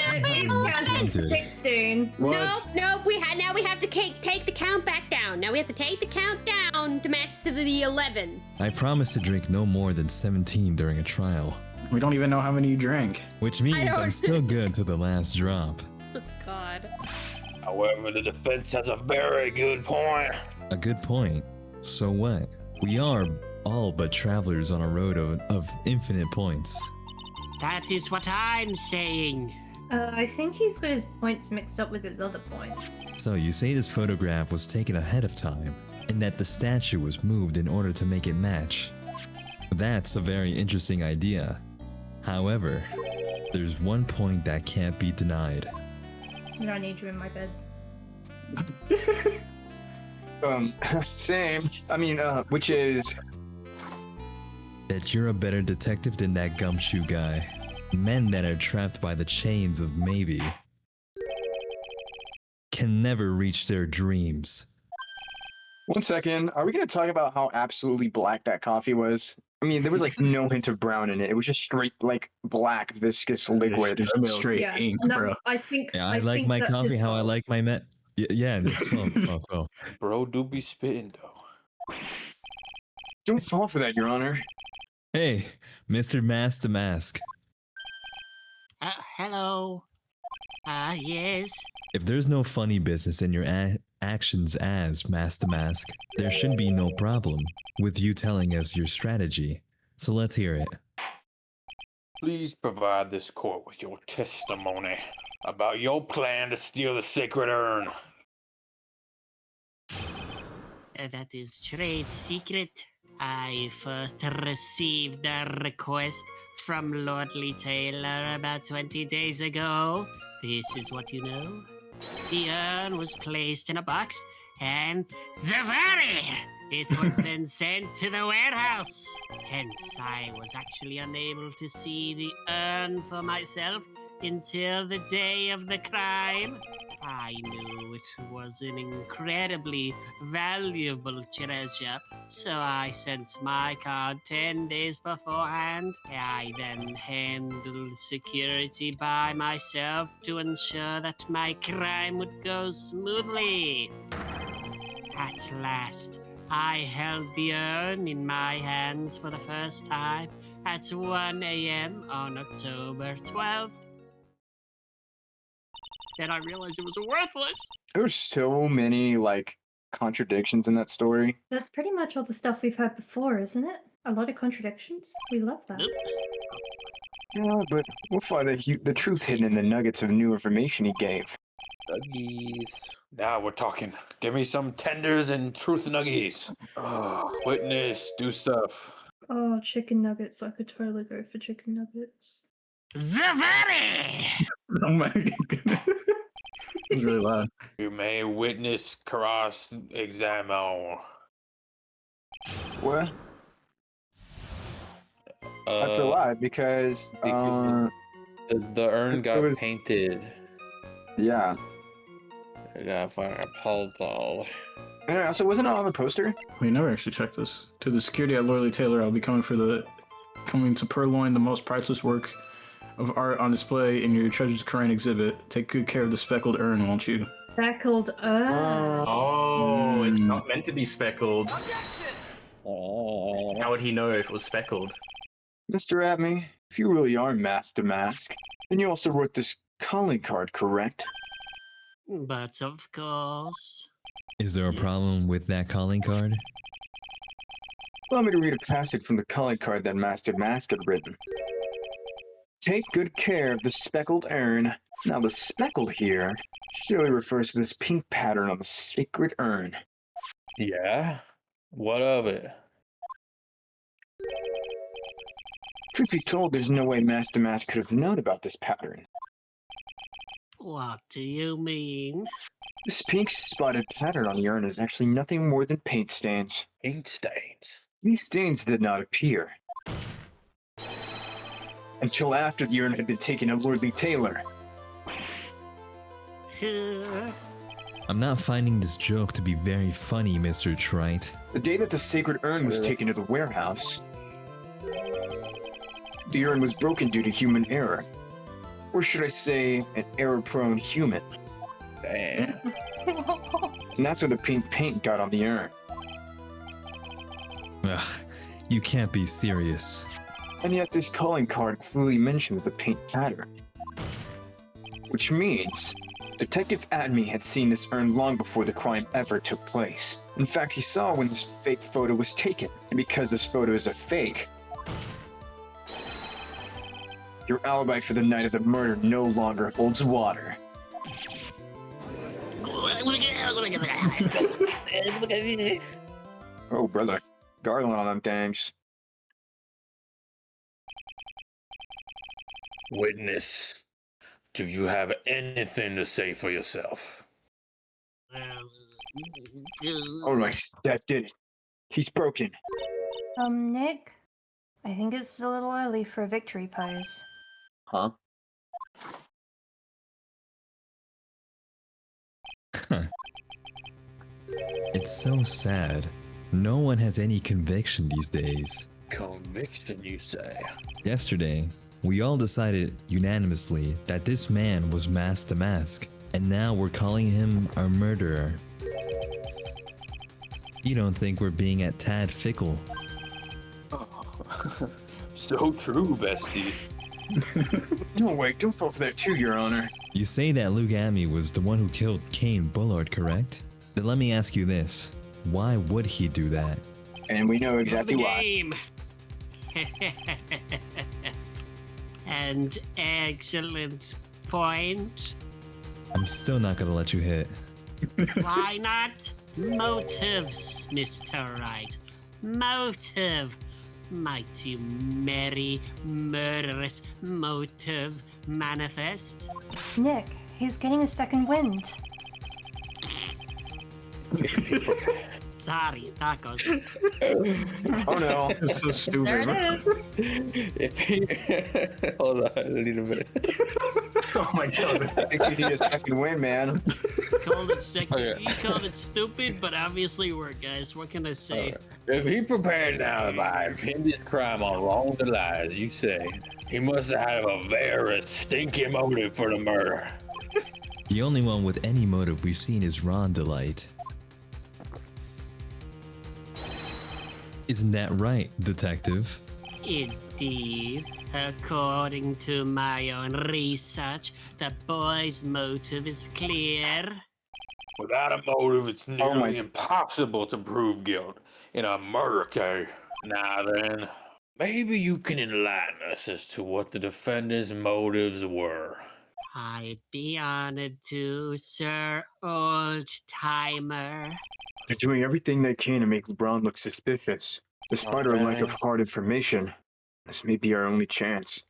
16. Nope. Now we have to take the count back down. Now we have to take the count down to match to the 11. I promised to drink no more than 17 during a trial. We don't even know how many you drank. Which means I'm still good to the last drop. Oh, God. However, the defense has a very good point. A good point. So what? We are all but travelers on a road of infinite points. That is what I'm saying. I think he's got his points mixed up with his other points. So you say this photograph was taken ahead of time, and that the statue was moved in order to make it match. That's a very interesting idea. However, there's one point that can't be denied. You don't need you in my bed. Same. I mean, which is... That you're a better detective than that Gumshoe guy. Men that are trapped by the chains of maybe can never reach their dreams. 1 second. Are we going to talk about how absolutely black that coffee was? I mean, there was like no hint of brown in it. It was just straight, like, black, viscous liquid. Just straight ink, bro. I think. Yeah, I like think my that's his coffee how I fault. like my met. Yeah, it's 12. Bro, do be spitting though. Don't fall for that, Your Honor. Hey, Mr. Mask to Mask. Hello. Yes. If there's no funny business in your actions as Mask to Mask, there should be no problem with you telling us your strategy. So let's hear it. Please provide this court with your testimony about your plan to steal the sacred urn. That is trade secret. I first received a request from Lordly Taylor about 20 days ago. This is what you know. The urn was placed in a box and Zavari! It was then sent to the warehouse. Hence, I was actually unable to see the urn for myself until the day of the crime. I knew it was an incredibly valuable treasure, so I sent my card 10 days beforehand. I then handled security by myself to ensure that my crime would go smoothly. At last, I held the urn in my hands for the first time at 1 a.m. on October 12th. Then I realized it was worthless. There's so many, like, contradictions in that story. That's pretty much all the stuff we've heard before, isn't it? A lot of contradictions. We love that. Yeah, but we'll find the truth hidden in the nuggets of new information he gave. Nuggies. Now we're talking. Give me some tenders and truth nuggies. Witness, do stuff. Oh, chicken nuggets. I could totally go for chicken nuggets. Zavari! Oh my goodness. It's really loud. You may witness cross examine. What? I feel live because the urn got was- painted. Yeah. It got fucking purple. And also, wasn't it on the poster? We never actually checked this. To the security at Lordly Taylor, I'll be coming to purloin the most priceless work of art on display in your Treasures Current exhibit. Take good care of the speckled urn, won't you? Speckled urn. Oh, it's not meant to be speckled. Oh. How would he know if it was speckled? Mr. Atmey, if you really are Mask to Mask, then you also wrote this calling card, correct? But of course. Is there a problem with that calling card? Allow me to read a passage from the calling card that Mask to Mask had written. Take good care of the speckled urn. Now the speckled here surely refers to this pink pattern on the sacred urn. Yeah? What of it? Truth be told, there's no way Mask to Mask could have known about this pattern. What do you mean? This pink spotted pattern on the urn is actually nothing more than paint stains. Paint stains. These stains did not appear until after the urn had been taken to Lordly Taylor. I'm not finding this joke to be very funny, Mr. Trite. The day that the sacred urn was taken to the warehouse, the urn was broken due to human error. Or should I say, an error-prone human. Damn. And that's where the pink paint got on the urn. Ugh, you can't be serious. And yet this calling card clearly mentions the paint pattern. Which means Detective Atmey had seen this urn long before the crime ever took place. In fact, he saw when this fake photo was taken. And because this photo is a fake, your alibi for the night of the murder no longer holds water. Oh, brother. Garland on them tanks. Witness. Do you have anything to say for yourself? Alright, that did it. He's broken. Nick, I think it's a little early for a victory pose. Huh? It's so sad. No one has any conviction these days. Conviction, you say? Yesterday, we all decided unanimously that this man was Mask the Mask, and now we're calling him our murderer. You don't think we're being a tad fickle? So true, bestie. No, wait, don't fall for that too, Your Honor. You say that Luke Atmey was the one who killed Kane Bullard, correct? Then let me ask you this. Why would he do that? And we know exactly why. Game. An excellent point. I'm still not gonna let you hit. Why not? Motives, Mr. Wright. Motive. Mighty merry, murderous motive manifest. Nick, he's getting a second wind. Sorry, tacos. Oh no. It's so stupid. There it is. If he... Hold on, I need a minute. Oh my god. I think we need a second win, man. Called it second. Okay. You called it stupid, but obviously worked, guys. What can I say? If he prepared an alibi and pinned this crime on wrong lies, you say, he must have a very stinky motive for the murder. The only one with any motive we've seen is Ron Delight. Isn't that right, detective? Indeed. According to my own research, the boy's motive is clear. Without a motive, it's nearly impossible to prove guilt in a murder case. Now then, maybe you can enlighten us as to what the defendant's motives were. I'd be honored to, Sir Old Timer. They're doing everything they can to make LeBron look suspicious. Despite our lack of hard information, this may be our only chance.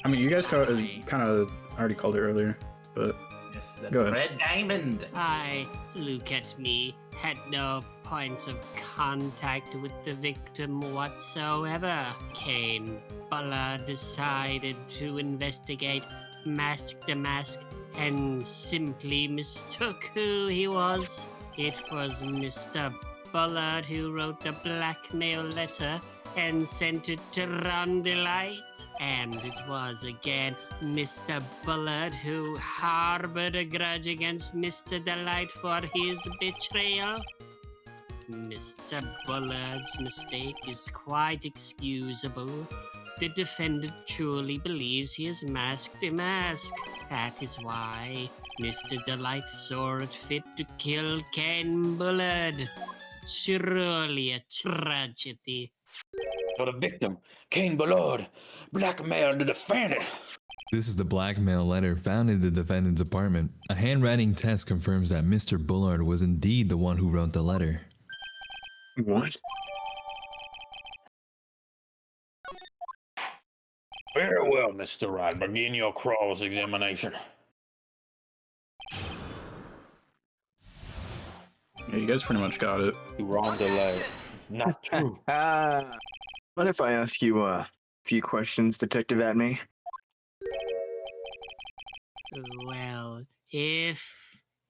I mean, you guys kind of already called it earlier, but Yes, that Go ahead. red diamond. I, look at me, had no points of contact with the victim whatsoever. Kane Bullard decided to investigate Mask the Mask and simply mistook who he was. It was Mr. Bullard who wrote the blackmail letter and sent it to Ron Delight. And it was again Mr. Bullard who harbored a grudge against Mr. Delight for his betrayal. Mr. Bullard's mistake is quite excusable. The defendant truly believes he has masked a mask. That is why Mr. Delight saw it fit to kill Ken Bullard. Surely a tragedy. But the victim, Kane Bullard, blackmailed the defendant. This is the blackmail letter found in the defendant's apartment. A handwriting test confirms that Mr. Bullard was indeed the one who wrote the letter. What? Very well, Mr. Wright. Begin your cross-examination. yeah, you guys pretty much got it. Ron Delight. Not true. What if I ask you a few questions, Detective Atmey? Well, if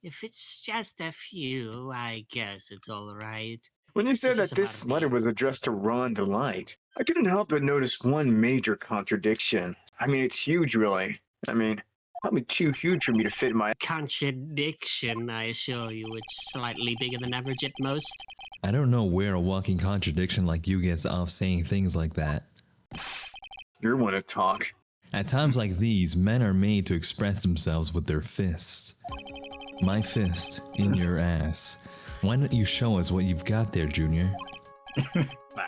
it's just a few, I guess it's all right. When you said This that is this about letter me. was addressed to Ron Delight, I couldn't help but notice one major contradiction. I mean, it's huge, really. I mean, probably too huge for me to fit in my... Contradiction, I assure you, it's slightly bigger than average at most. I don't know where a walking contradiction like you gets off saying things like that. You're one to talk. At times like these, men are made to express themselves with their fists. My fist in your ass. Why don't you show us what you've got there, Junior?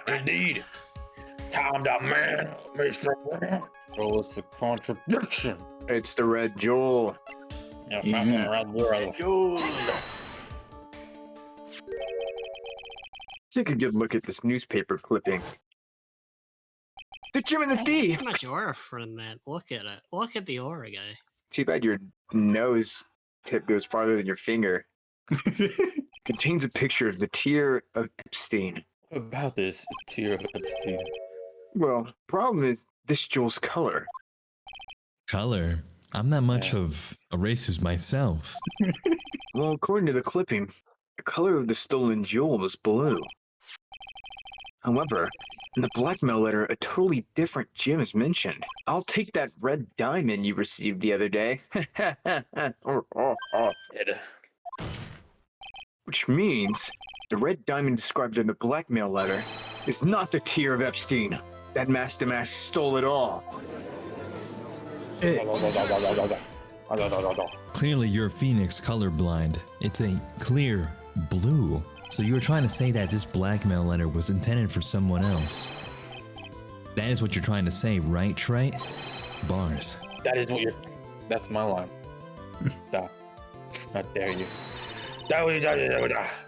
Indeed. Time to man, Mr. Man. Oh, it's a contradiction. It's the Red Jewel. Yeah, Yeah. found one around the world. Take a good look at this newspaper clipping. The Jim and the Hey, Thief! so much aura from that. Look at it. Look at the aura guy. Too bad your nose tip goes farther than your finger. Contains a picture of the tear of Epstein. About this tier of Epstein. Well, problem is this jewel's color. Color? I'm not much of a racist myself. Well, according to the clipping, the color of the stolen jewel was blue. However, in the blackmail letter, a totally different gem is mentioned. I'll take that red diamond you received the other day. Which means the red diamond described in the blackmail letter is not the tear of Epstein. That Master Mask stole it all. Clearly, you're Phoenix colorblind. It's a clear blue. So you were trying to say that this blackmail letter was intended for someone else. That is what you're trying to say, right, Trey? Bars. That is what you're. That's my line. Duh. How dare you?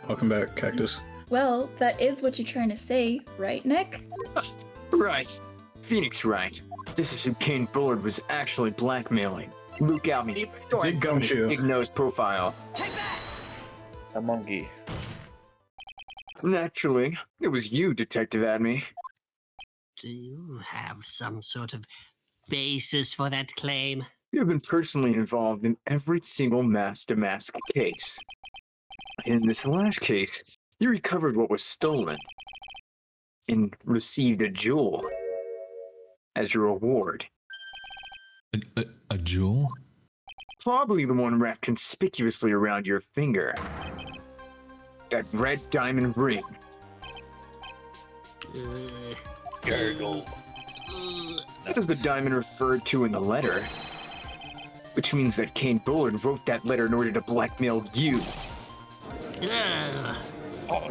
Welcome back, Cactus. Well, that is what you're trying to say, right, Nick? Right. Phoenix right. This is who Kane Bullard was actually blackmailing. Luke Atmey. Dig Gumshoe. Big nose profile. A monkey. Naturally, it was you, Detective Atmey. Do you have some sort of basis for that claim? You have been personally involved in every single Master Mask case. In this last case, you recovered what was stolen and received a jewel as your reward. A jewel? Probably the one wrapped conspicuously around your finger. That red diamond ring. Gurgle. That is the diamond referred to in the letter. Which means that Kane Bullard wrote that letter in order to blackmail you. Oh,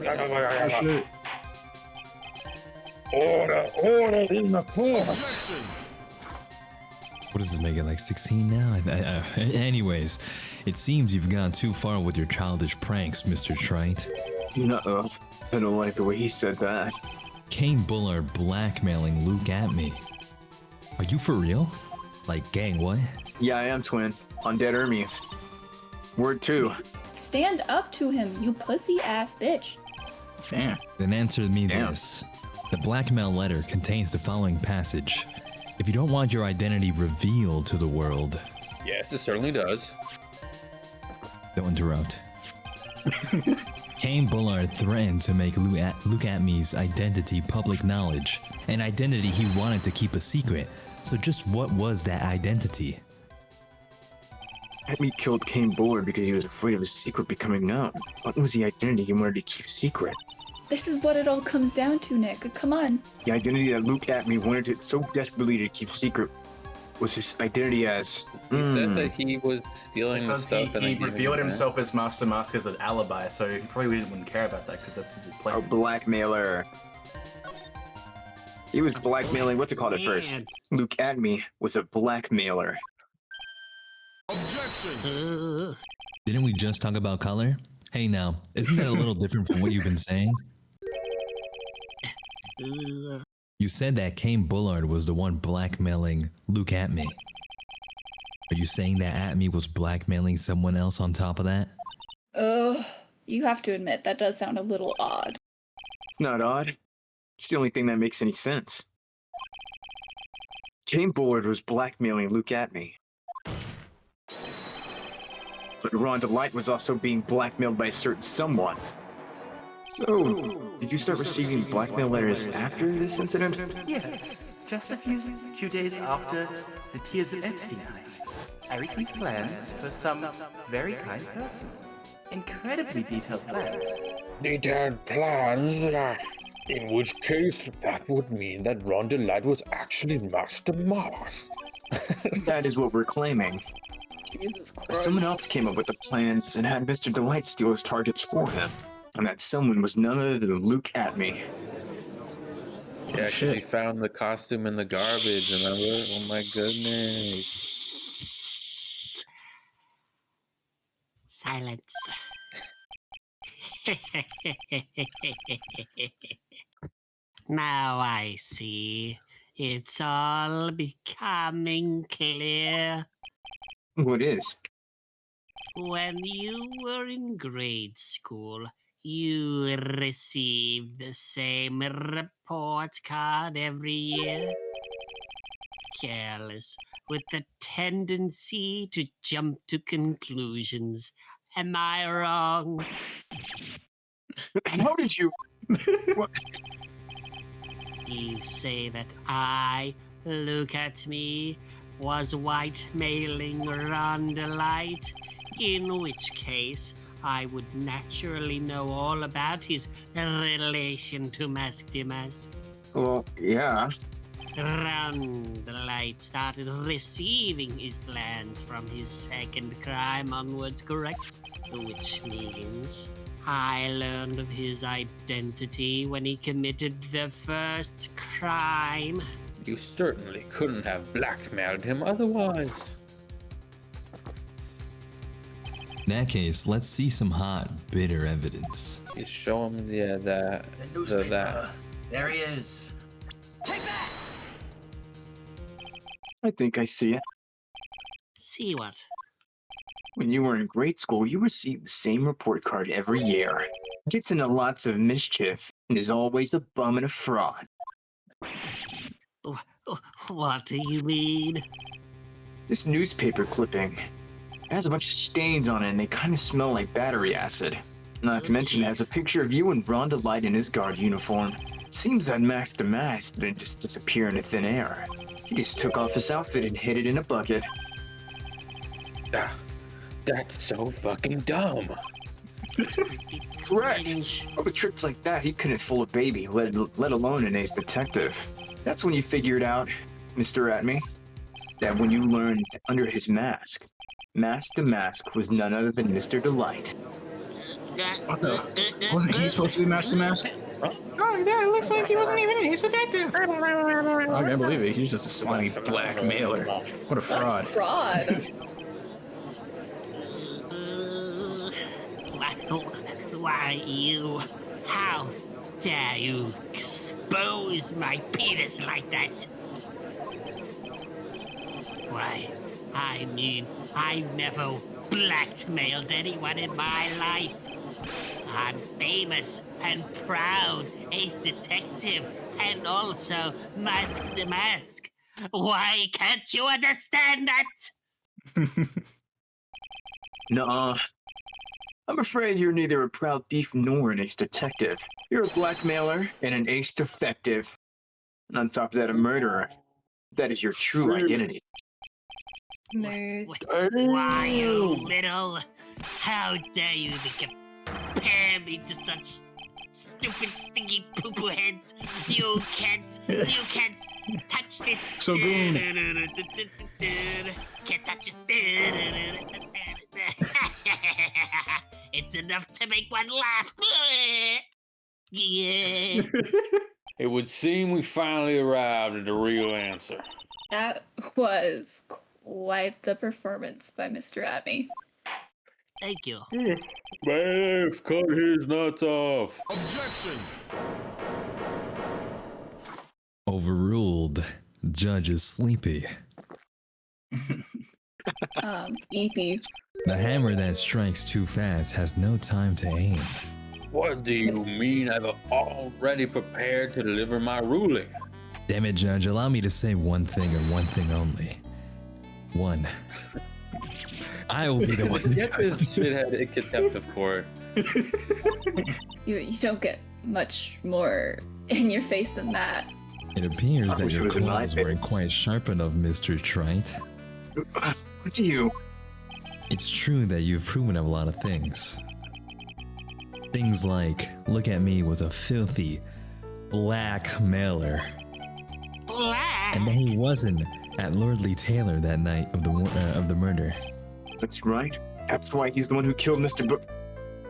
shit. Order in the court. What does this make it, like 16 now? Anyways, it seems you've gone too far with your childish pranks, Mr. Trite. Nuh-uh. I don't like the way he said that. Kane Bullard blackmailing Luke Atmey. Are you for real? Like, gang, what? Yeah, I am, twin. On dead Hermes. Word 2. Stand up to him, you pussy ass bitch. Damn. Then answer me this. The blackmail letter contains the following passage. If you don't want your identity revealed to the world... Yes, it certainly does. Don't interrupt. Kane Bullard threatened to make Luke Atmey's identity public knowledge, an identity he wanted to keep a secret. So just what was that identity? Atmey killed Kane Bullard because he was afraid of his secret becoming known. What was the identity he wanted to keep secret? This is what it all comes down to, Nick. Come on. The identity that Luke Atmey wanted it so desperately to keep secret was his identity as... He said that he was stealing the Because stuff. he revealed himself as Master Mask as an alibi, so he probably wouldn't care about that because that's his plan. A blackmailer. He was blackmailing, what's it called at first? Man. Luke Atmey was a blackmailer. Didn't we just talk about color? Hey now, isn't that a little different from what you've been saying? You said that Kane Bullard was the one blackmailing Luke Atmey. Are you saying that Atmey was blackmailing someone else on top of that? You have to admit, that does sound a little odd. It's not odd. It's the only thing that makes any sense. Kane Bullard was blackmailing Luke Atmey. But Rhonda Light was also being blackmailed by a certain someone. So, did you start receiving blackmail letters after this incident? Yes, just a few days after the Tears of Epstein heist, I received plans for some very kind person. Incredibly detailed plans. Detailed plans? In which case, that would mean that Rhonda Light was actually Master Mask. That is what we're claiming. Jesus Christ. Someone else came up with the plans and had Mr. Delight steal his targets for him. And that someone was none other than Luke Atmey. Yeah, because he found the costume in the garbage, remember? Oh my goodness. Silence. Now I see. It's all becoming clear. What is? When you were in grade school, you received the same report card every year. Careless, with the tendency to jump to conclusions. Am I wrong? How did you? What? You say that I, look at me, was white-mailing Rondelight, in which case I would naturally know all about his relation to Mask Demask. Well, yeah. Rondelight started receiving his plans from his second crime onwards, correct? Which means I learned of his identity when he committed the first crime. You certainly couldn't have blackmailed him otherwise. In that case, let's see some hot, bitter evidence. You show him, yeah, that. The newspaper. There he is. I think I see it. See what? When you were in grade school, you received the same report card every year. Gets into lots of mischief and is always a bum and a fraud. What do you mean? This newspaper clipping has a bunch of stains on it and they kind of smell like battery acid. Not to mention it has a picture of you and Rondelight in his guard uniform. It seems that Mask Demask didn't just disappear into thin air. He just took off his outfit and hid it in a bucket. That's so fucking dumb. Correct. But with tricks like that, he couldn't fool a baby, let alone an ace detective. That's when you figured out, Mr. Atmey, that when you learned under his mask, Mask Demask was none other than Mr. Delight. What the? Wasn't he supposed to be Mask Demask? Oh, yeah, it looks like he wasn't even an ace detective. I can't believe it. He's just a slimy blackmailer. What a fraud. Fraud. Why you? How dare you expose my penis like that? Why, I mean, I've never blackmailed anyone in my life. I'm famous and proud ace detective and also Mask Demask. Why can't you understand that? Nuh-uh. I'm afraid you're neither a proud thief nor an ace detective. You're a blackmailer and an ace defective. And on top of that, a murderer. That is your true identity. Smooth. Why, you little? How dare you compare me to such stupid, stinky poo-poo heads? You can't touch this. So good. Can't touch it. It's enough to make one laugh. Yeah. It would seem we finally arrived at the real answer. That was quite the performance by Mr. Atmey. Thank you. Maeve, cut his nuts off. Objection! Overruled. Judge is sleepy. EP. The hammer that strikes too fast has no time to aim. What do you mean I've already prepared to deliver my ruling? Damn it, Judge, allow me to say one thing and one thing only. One. I will be the one. Get this shithead in contempt of court. You don't get much more in your face than that. It appears that your claws weren't quite sharp enough, Mr. Trite. What do you? It's true that you've proven a lot of things. Things like, look at me was a filthy, blackmailer. Black? And that he wasn't at Lordly Taylor that night of the murder. That's right. That's why he's the one who killed Mr.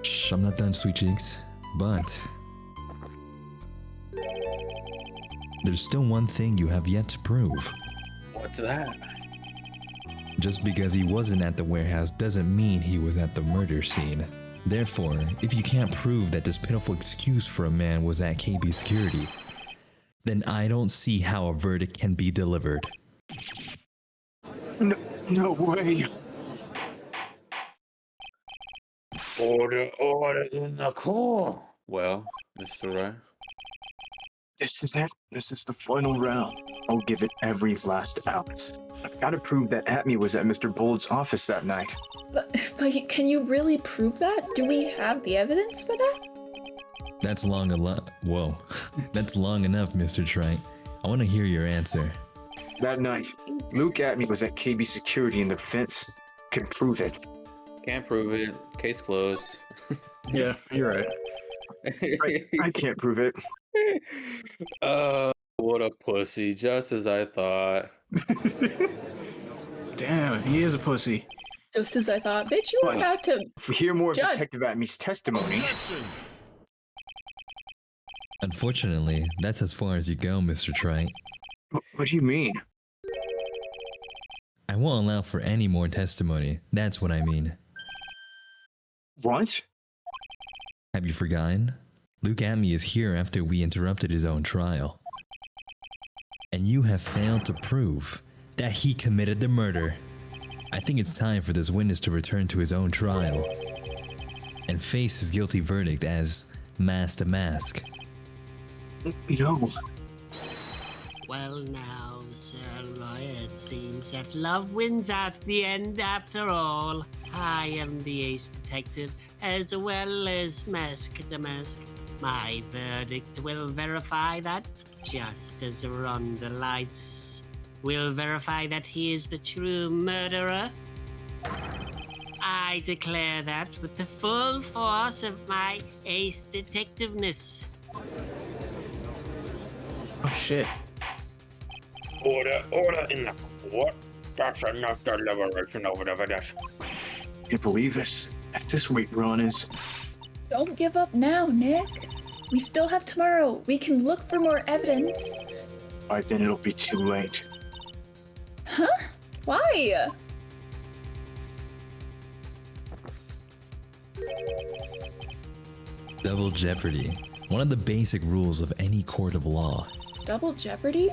Shh, I'm not done, sweet cheeks. But there's still one thing you have yet to prove. What's that? Just because he wasn't at the warehouse doesn't mean he was at the murder scene. Therefore, if you can't prove that this pitiful excuse for a man was at KB security, then I don't see how a verdict can be delivered. No way. Order in the core. Well, Mr. Wright. This is it. This is the final round. I'll give it every last ounce. I've got to prove that Atmey was at Mr. Bullard's office that night. But can you really prove that? Do we have the evidence for that? That's long Whoa. That's long enough, Mr. Trite. I want to hear your answer. That night, Luke Atmey was at KB security and the defense can prove it. Can't prove it. Case closed. Yeah, you're right. I can't prove it. What a pussy. Just as I thought. Damn, he is a pussy. Just as I thought. Bitch, you were about to If we hear more of judge. Detective Atmey's testimony... Unfortunately, that's as far as you go, Mr. Trite. What do you mean? I won't allow for any more testimony. That's what I mean. What? Have you forgotten? Luke Atmey is here after we interrupted his own trial. And you have failed to prove that he committed the murder. I think it's time for this witness to return to his own trial and face his guilty verdict as mask to mask. No. Well now, Sir Lawyer, it seems that love wins out the end after all. I am the ace detective as well as mask to mask. My verdict will verify that, just as Ron the Lights will verify that he is the true murderer. I declare that with the full force of my ace detectiveness. Oh shit. Order in the court. That's enough deliberation over the evidence. Can't believe this. At this rate, Ron is... Don't give up now, Nick. We still have tomorrow. We can look for more evidence. By then it'll be too late. Huh? Why? Double jeopardy. One of the basic rules of any court of law. Double jeopardy?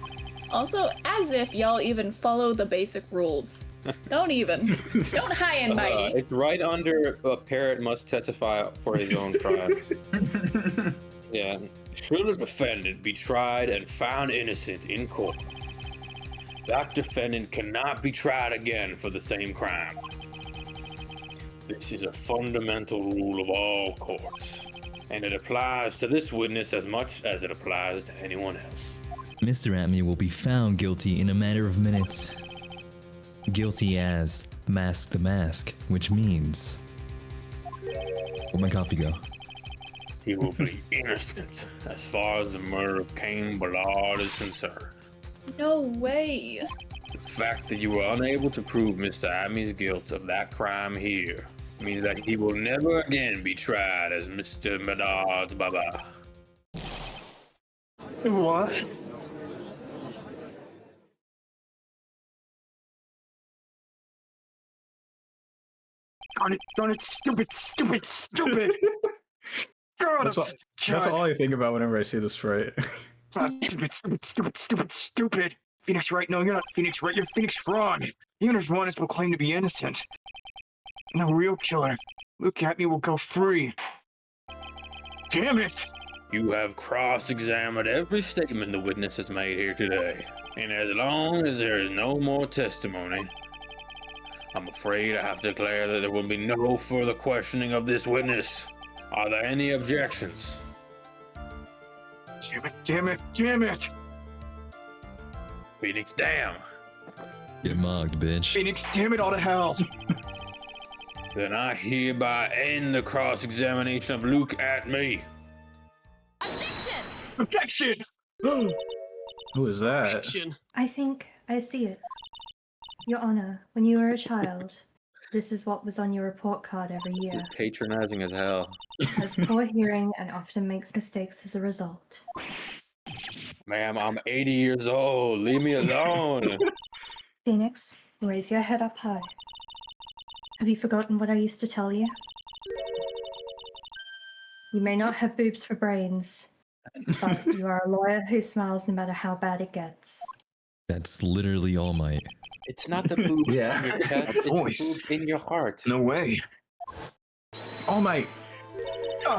Also, as if y'all even follow the basic rules. Don't even. Don't high and mighty. It's right under a parrot must testify for his own crime. Yeah. Should a defendant be tried and found innocent in court, that defendant cannot be tried again for the same crime. This is a fundamental rule of all courts, and it applies to this witness as much as it applies to anyone else. Mr. Atmey will be found guilty in a matter of minutes. Guilty as mask to mask, which means... Where'd my coffee go? He will be innocent as far as the murder of Cain Ballard is concerned. No way. The fact that you were unable to prove Mr. Atmey's guilt of that crime here means that he will never again be tried as Mr. Medard's Baba. What? Darn it, stupid! God, That's all I think about whenever I see this sprite. Stupid! Phoenix Wright, no, you're not Phoenix Wright, you're Phoenix Ron! Even as Ron will claim to be innocent. And the real killer, Luke Atmey, will go free. Damn it! You have cross-examined every statement the witness has made here today. And as long as there is no more testimony, I'm afraid I have to declare that there will be no further questioning of this witness. Are there any objections? Damn it! Phoenix, damn! Get mugged, bitch. Phoenix, damn it all to hell! Then I hereby end the cross-examination of Luke Atmey. Objection! Who is that? Action. I think I see it. Your Honor, when you were a child, this is what was on your report card every year. Patronizing as hell. Has poor hearing and often makes mistakes as a result. Ma'am, I'm 80 years old. Leave me alone. Phoenix, raise your head up high. Have you forgotten what I used to tell you? You may not have boobs for brains, but you are a lawyer who smiles no matter how bad it gets. That's literally All Might. It's not the boobs Yeah. in your chest, it's the Voice. boobs in your heart. No way. All Might.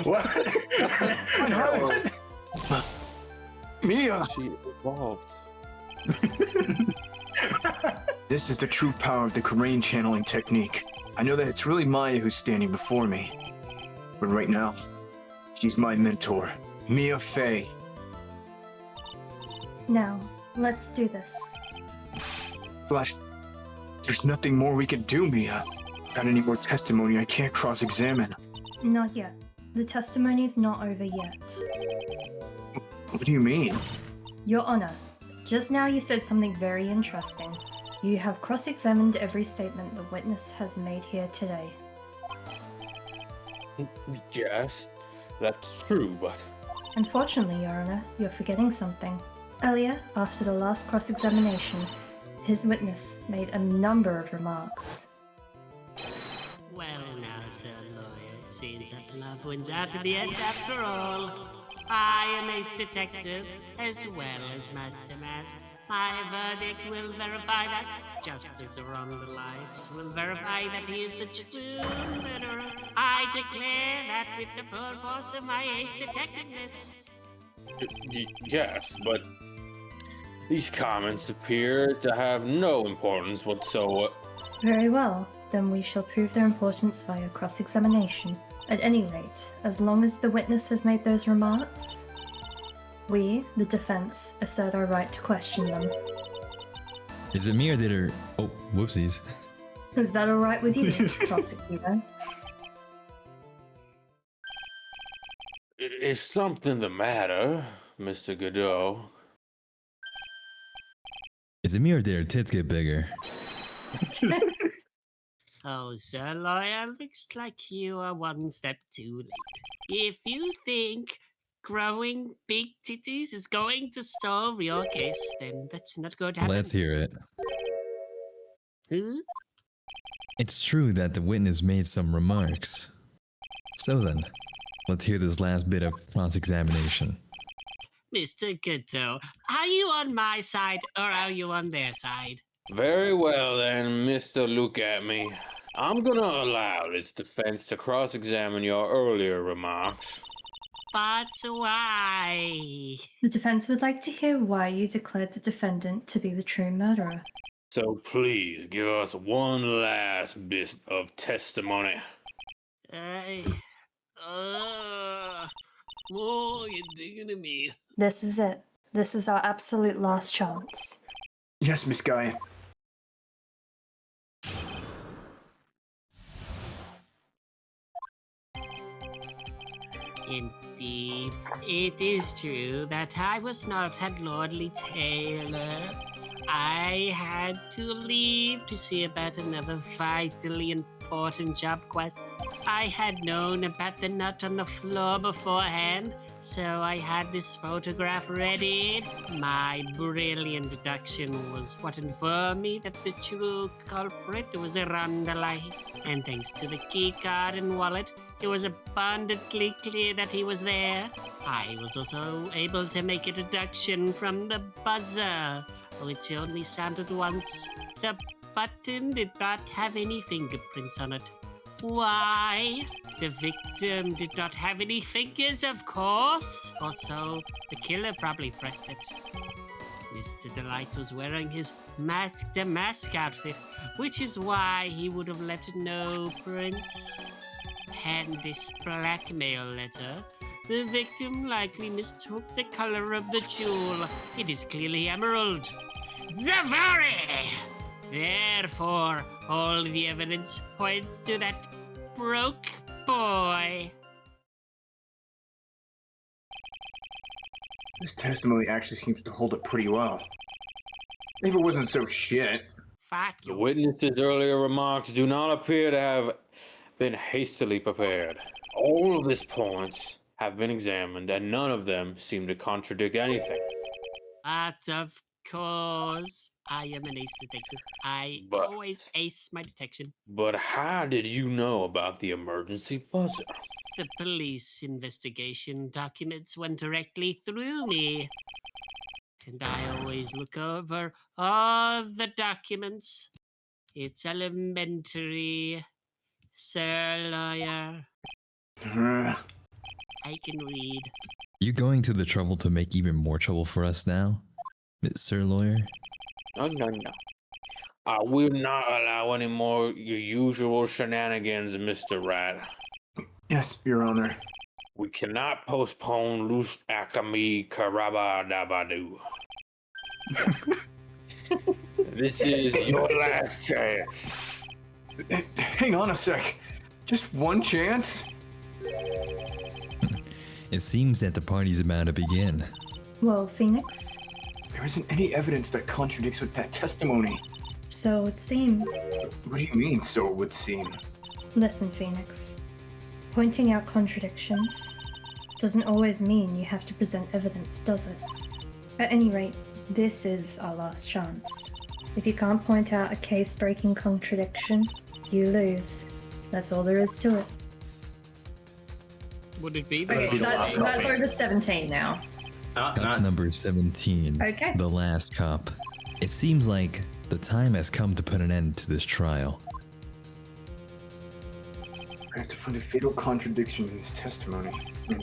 What? Mia! She evolved. This is the true power of the Karain channeling technique. I know that it's really Maya who's standing before me. But right now, she's my mentor, Mia Fey. Now, let's do this. But there's nothing more we can do, Mia. Got any more testimony I can't cross-examine. Not yet. The testimony's not over yet. What do you mean? Your Honor, just now you said something very interesting. You have cross-examined every statement the witness has made here today. Yes, that's true, but... Unfortunately, Your Honor, you're forgetting something. Earlier, after the last cross-examination, his witness made a number of remarks. Well now, Sir Lawyer, it seems that love wins out in the end after all. I am ace detective, as well as Master Mask. My verdict will verify that, just as Ron the Lights will verify that he is the true murderer. I declare that with the full force of my ace detectiveness. Yes, but... These comments appear to have no importance whatsoever. Very well, then we shall prove their importance via cross-examination. At any rate, as long as the witness has made those remarks, we, the defense, assert our right to question them. Is it me or did her... Oh, whoopsies. Is that alright with you, prosecutor? Is something the matter, Mr. Godot? Is it me or did her tits get bigger? Oh, Sir Lawyer, looks like you are one step too late. If you think growing big titties is going to solve your case, then that's not going to happen. Let's hear it. Huh? It's true that the witness made some remarks. So then, let's hear this last bit of cross-examination. Mr. Godot, are you on my side or are you on their side? Very well then, Mr. Look At Me. I'm gonna allow this defense to cross-examine your earlier remarks. But why? The defense would like to hear why you declared the defendant to be the true murderer. So please give us one last bit of testimony. Oh, you're digging at me. This is it. This is our absolute last chance. Yes, Miss Guy. Indeed, it is true that I was not at Lordly Taylor. I had to leave to see about another vitally important job quest. I had known about the nut on the floor beforehand, so I had this photograph ready. My brilliant deduction was what informed me that the true culprit was around the light. And thanks to the keycard and wallet, it was abundantly clear that he was there. I was also able to make a deduction from the buzzer, which only sounded once. The button did not have any fingerprints on it. Why? The victim did not have any fingers, of course. Also, the killer probably pressed it. Mr. Delight was wearing his mask-to-mask outfit, which is why he would have left no prints. And this blackmail letter, the victim likely mistook the color of the jewel. It is clearly emerald. Zavari! Therefore, all the evidence points to that broke boy. This testimony actually seems to hold up pretty well. If it wasn't so shit. Fuck The you. witness's earlier remarks do not appear to have been hastily prepared. All of his points have been examined, and none of them seem to contradict anything. But of course, I am an ace detective. I But- always ace my detection. But how did you know about the emergency buzzer? The police investigation documents went directly through me. And I always look over all the documents. It's elementary, Sir Lawyer. I can read. You going to the trouble to make even more trouble for us now, Sir Lawyer? No. I will not allow any more your usual shenanigans, Mr. Wright. Yes, Your Honor. We cannot postpone Loose Akami Karabadabadu. This is your last chance. Hang on a sec. Just one chance? It seems that the party's about to begin. Well, Phoenix, There isn't any evidence that contradicts with that testimony. so it would seem. What do you mean, so it would seem? Listen, Phoenix. Pointing out contradictions doesn't always mean you have to present evidence, does it? At any rate, this is our last chance. If you can't point out a case-breaking contradiction, you lose. That's all there is to it. Would it be? Okay, that's over 17 now. Cop number 17. Okay. The last cop. It seems like the time has come to put an end to this trial. I have to find a fatal contradiction in this testimony, and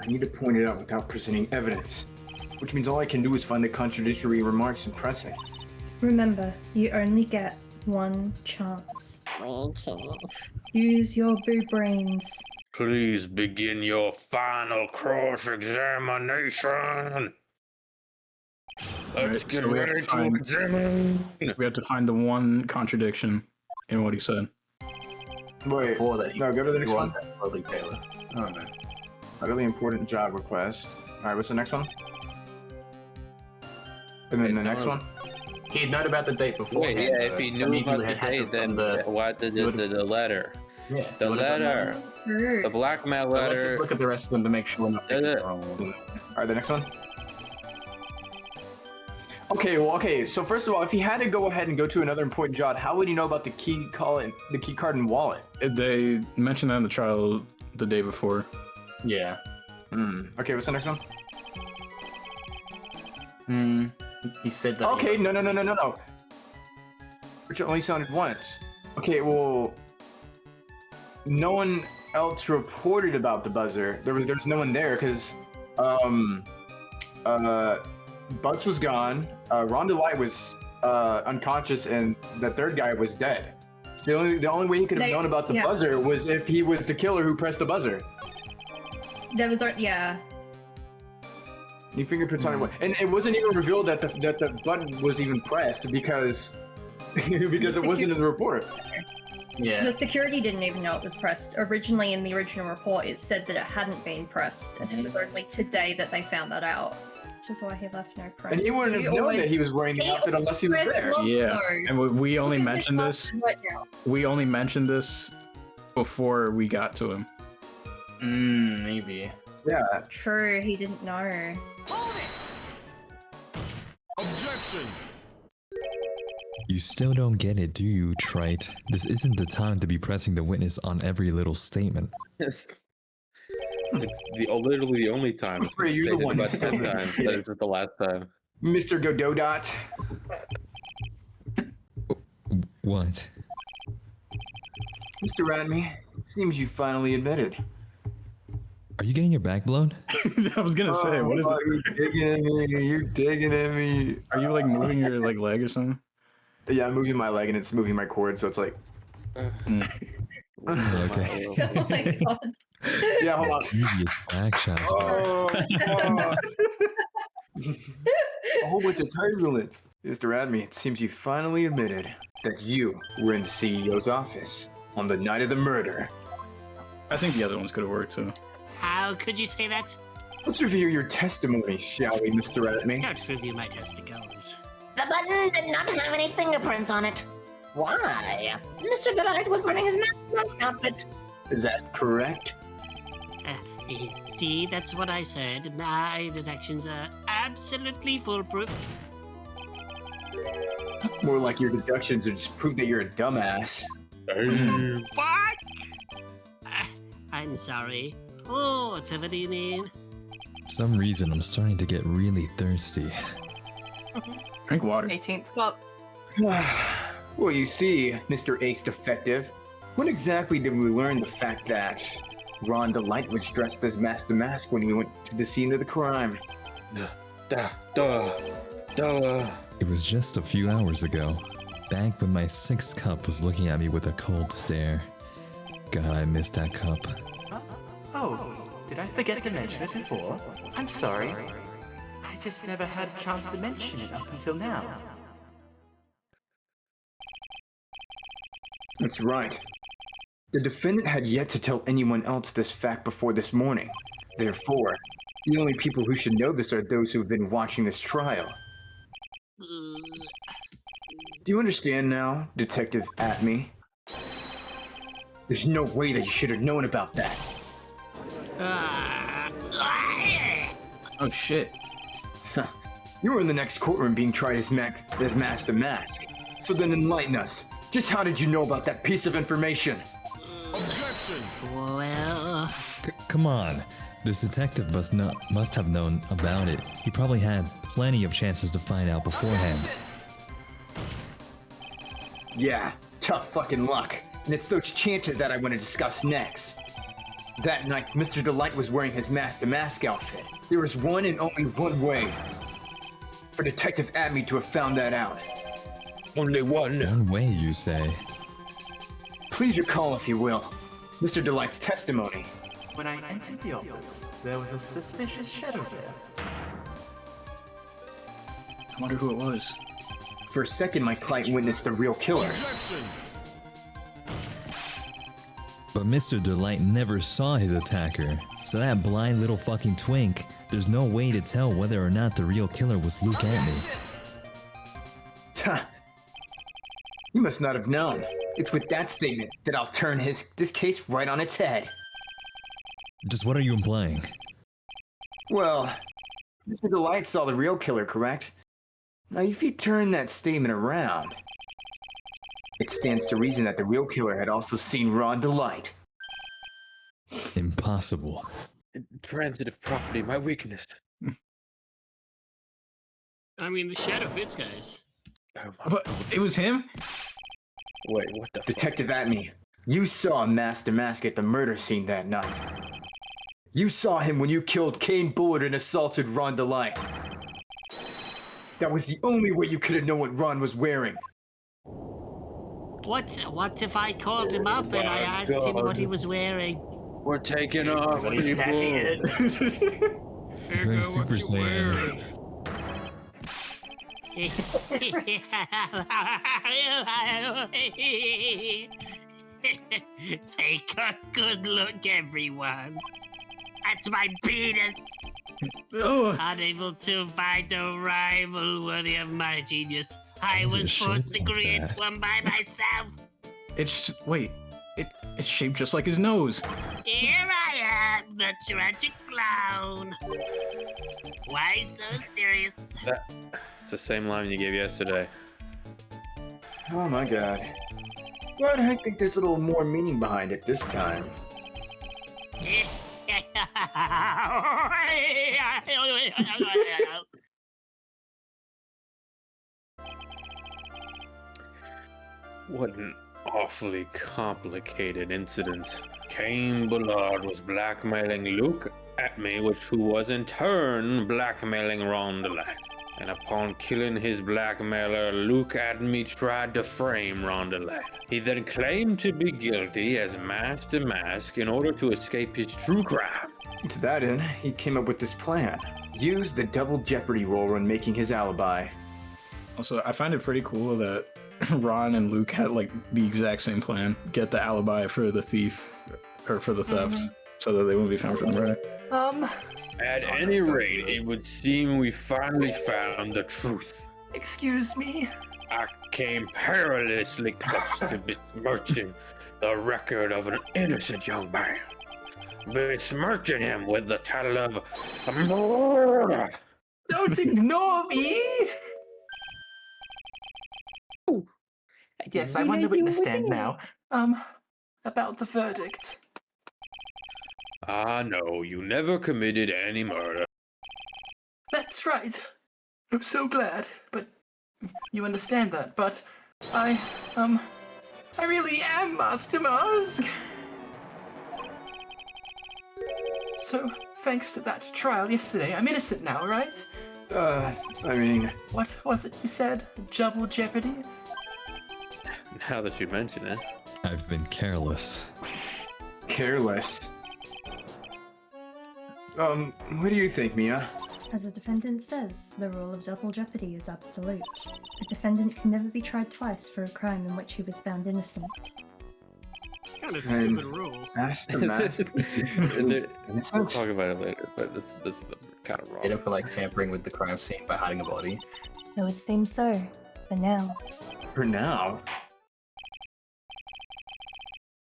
I need to point it out without presenting evidence. Which means all I can do is find the contradictory remarks and press it. Remember, you only get one chance. Use your boo brains. Please begin your final cross-examination. Let's Alright, get so we have ready to to find- examine. We have to find the one contradiction in what he said. Wait, Before that, no, go to the next one. Lovely Taylor. Okay. A really important job request. Alright, what's the next one? And then the next one? He had known about the date before. Wait, yeah, if he knew about the date, then why the letter? Yeah, The letter. Sure. The blackmail Let's letter. just look at the rest of them to make sure we're not picking the wrong one. Alright, the next one? Okay, so first of all, if he had to go ahead and go to another important job, how would he know about the key card and wallet? They mentioned that in the trial the day before. Yeah. Okay, what's the next one? He said that. Okay, no. Which only sounded once. Okay, well, no one else reported about the buzzer. There was no one there because Bugs was gone. Rhonda Light was unconscious, and the third guy was dead. So the only way he could have known about the buzzer was if he was the killer who pressed the buzzer. There was, yeah. Any fingerprints on it, and it wasn't even revealed that the button was even pressed because it wasn't in the report. Yeah. The security didn't even know it was pressed. Originally, in the original report, it said that it hadn't been pressed, and it was only today that they found that out. Which is why he left no press. And he wouldn't have known that he was wearing the outfit unless he was there. Yeah, and we only mentioned this. We only mentioned this before we got to him. Maybe. Yeah. True, he didn't know. Objection! You still don't get it, do you, Trite? This isn't the time to be pressing the witness on every little statement. It's literally the only time. It's been You're the stated one. about 10 times. That is the last time. Mr. Godot. What? Mr. Atmey, it seems you finally admitted. Are you getting your back blown? I was gonna say, what is it? You're digging at me. Are you like moving your like leg or something? Yeah, I'm moving my leg and it's moving my cord, so it's like. Okay. Oh my god. Yeah, hold on. Previous back shots. Oh, God. A whole bunch of turbulence. Mr. Admey, it seems you finally admitted that you were in the CEO's office on the night of the murder. I think the other ones could have worked too. How could you say that? Let's review your testimony, shall we, Mr. Atmey? Don't review my testicles. The button did not have any fingerprints on it. Why? Mr. Delight was wearing his mask outfit. Is that correct? Indeed, that's what I said. My detections are absolutely foolproof. More like your deductions would just prove that you're a dumbass. Fuck! I'm sorry. Oh, whatever do you mean? For some reason, I'm starting to get really thirsty. Drink water. 18th club. Well, you see, Mr. Ace Defective, when exactly did we learn the fact that Ron Delight was dressed as Master Mask when he went to the scene of the crime? It was just a few hours ago, back when my sixth cup was looking at me with a cold stare. God, I missed that cup. Oh, did I forget to mention it before? I'm sorry. I just never had a chance to mention it up until now. That's right. The defendant had yet to tell anyone else this fact before this morning. Therefore, the only people who should know this are those who have been watching this trial. Do you understand now, Detective Atmey? There's no way that you should have known about that. Oh shit. You were in the next courtroom being tried as Master Mask. So then enlighten us. Just how did you know about that piece of information? Objection! Well... Come on. This detective must have known about it. He probably had plenty of chances to find out beforehand. Yeah, tough fucking luck. And it's those chances that I want to discuss next. That night, Mr. Delight was wearing his Master Mask outfit. There was one and only one way for Detective Atmey to have found that out. Only one. One way, you say? Please recall, if you will, Mr. Delight's testimony. When I entered the office, there was a suspicious shadow there. I wonder who it was. For a second, my client witnessed the real killer. Objection! But Mr. Delight never saw his attacker, so that blind little fucking twink, there's no way to tell whether or not the real killer was Luke Atmey. You must not have known. It's with that statement that I'll turn this case right on its head. Just what are you implying? Well, Mr. Delight saw the real killer, correct? Now, if you turn that statement around, it stands to reason that the real killer had also seen Ron Delight. Impossible. Transitive property, my weakness. I mean, the shadow fits, guys. But it was him? Wait, what the Detective Atmey, you saw Master Mask at the murder scene that night. You saw him when you killed Kane Bullard and assaulted Ron Delight. That was the only way you could have known what Ron was wearing. What if I called him up and I asked him what he was wearing? We're taking off, people. He's going Super Saiyan. Take a good look, everyone. That's my penis. Oh. Unable to find a rival worthy of my genius, I Is it was forced to shaped like create that? one by myself. It's wait. It's shaped just like his nose. Here I am, the tragic clown. Why so serious? It's the same line you gave yesterday. Oh my god. But I think there's a little more meaning behind it this time. What an awfully complicated incident. Kane Bullard was blackmailing Luke Atmey, who was in turn blackmailing Ron Delight. And upon killing his blackmailer, Luke Atmey tried to frame Ron Delight. He then claimed to be guilty as Master Mask in order to escape his true crime. To that end, he came up with this plan. Use the double jeopardy roll when making his alibi. Also, I find it pretty cool that Ron and Luke had like the exact same plan. Get the alibi for the thief, or for the theft, so that they won't be found for the murder. At any rate, it would seem we finally found the truth. Excuse me? I came perilously close to besmirching the record of an innocent young man. Besmirching him with the title of murder. Don't ignore me! Yes, I wonder where you stand now. About the verdict. Ah, no, you never committed any murder. That's right. I'm so glad, but you understand that, but I really am Master Mask. So, thanks to that trial yesterday, I'm innocent now, right? I mean... What was it you said? Double jeopardy? Now that you mention it. I've been careless. Careless? What do you think, Mia? As the defendant says, the rule of double jeopardy is absolute. A defendant can never be tried twice for a crime in which he was found innocent. Kind of stupid rule. Master Mask? We'll talk about it later, but this is kind of wrong. You know, for like tampering with the crime scene by hiding a body. It would seem so, for now. For now?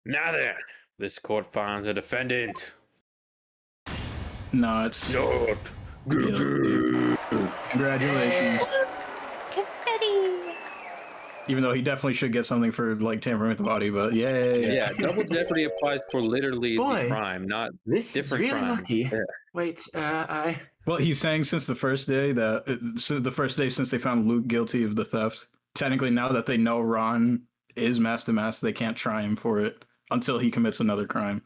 Now then, this court finds a defendant. No, it's not guilty. Congratulations. Confetti! Even though he definitely should get something for like tampering with the body, but yay. Yeah, double jeopardy applies for literally the crime, not This is different really crimes. lucky. Yeah. Wait, Well, he's saying since the first day the first day since they found Luke guilty of the theft, technically now that they know Ron is Master Mask, they can't try him for it until he commits another crime.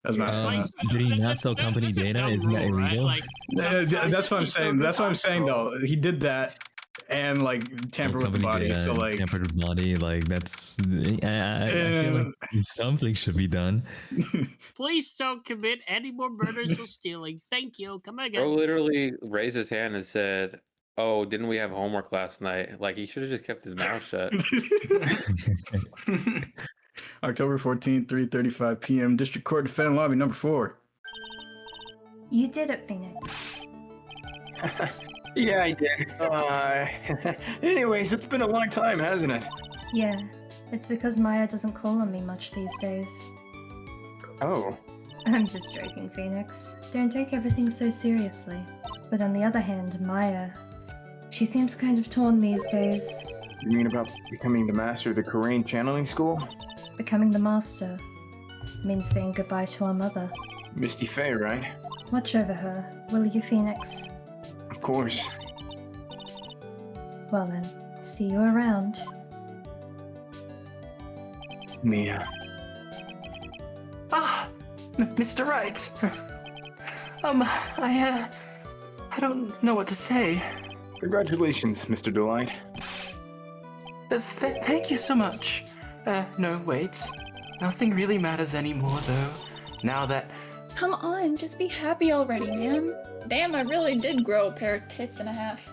As Master Mask. Did he not sell company data? Isn't that illegal? That's what I'm saying. That's what I'm saying though. He did that and like tamper with the body. Data, So like tampered with body, like that's. I feel like something should be done. Please don't commit any more murders or stealing. Thank you. Come again. Bro literally raised his hand and said, "Oh, didn't we have homework last night?" Like he should have just kept his mouth shut. October 14th, 3:35 p.m. District Court Defendant Lobby number 4. You did it, Phoenix. Yeah, I did. Anyways, it's been a long time, hasn't it? Yeah, it's because Maya doesn't call on me much these days. Oh. I'm just joking, Phoenix. Don't take everything so seriously. But on the other hand, Maya, she seems kind of torn these days. You mean about becoming the master of the Korean channeling school? Becoming the master means saying goodbye to our mother. Misty Faye, right? Watch over her, will you, Phoenix? Of course. Well then, see you around. Mia. Ah, Mr. Wright. I don't know what to say. Congratulations, Mr. Delight. Thank you so much. No, wait. Nothing really matters anymore, though. Now that... Come on, just be happy already, man. Damn, I really did grow a pair of tits and a half.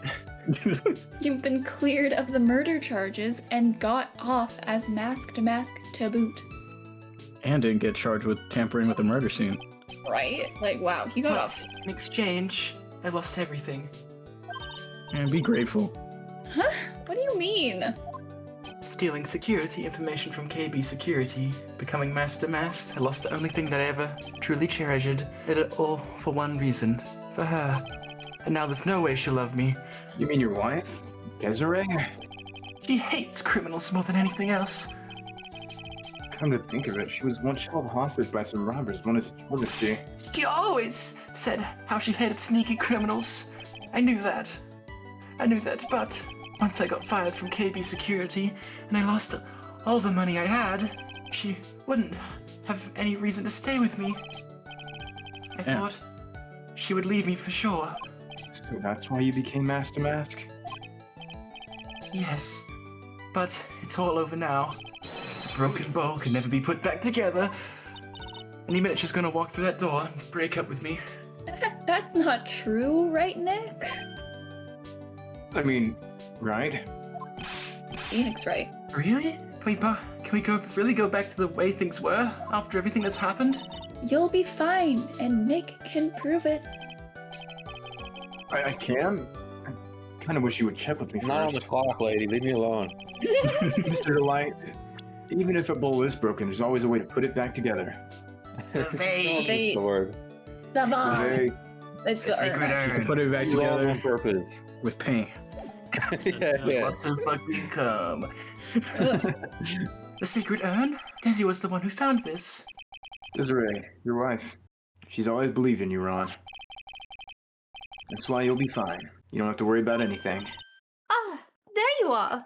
You've been cleared of the murder charges and got off as mask to mask to boot. And didn't get charged with tampering with the murder scene. Right? Like, wow, he got off. In exchange, I lost everything. And be grateful. Huh? What do you mean? Stealing security information from KB Security, becoming Master Mask, I lost the only thing that I ever truly cherished. Did it all for one reason. For her. And now there's no way she'll love me. You mean your wife? Desirée? She hates criminals more than anything else. Come to think of it, she was once held hostage by some robbers, wasn't she? She always said how she hated sneaky criminals. I knew that, but once I got fired from KB Security and I lost all the money I had, she wouldn't have any reason to stay with me. I thought she would leave me for sure. So that's why you became Master Mask? Yes, but it's all over now. The broken bowl can never be put back together. Any minute she's gonna walk through that door and break up with me. That's not true, right, Nick? I mean, right? Phoenix, right? Really? Can we really go back to the way things were after everything that's happened? You'll be fine, and Nick can prove it. I can? I kind of wish you would check with me first. Not on the clock, lady. Leave me alone. Mr. Delight, even if a bowl is broken, there's always a way to put it back together. Vase. The word. The bomb. It's the secret urn. urn. Put it back Do all together on purpose. with pain. Yeah. Lots of fucking cum. The secret urn? Desi was the one who found this. Desirée, your wife. She's always believed in you, Ron. That's why you'll be fine. You don't have to worry about anything. Ah, there you are.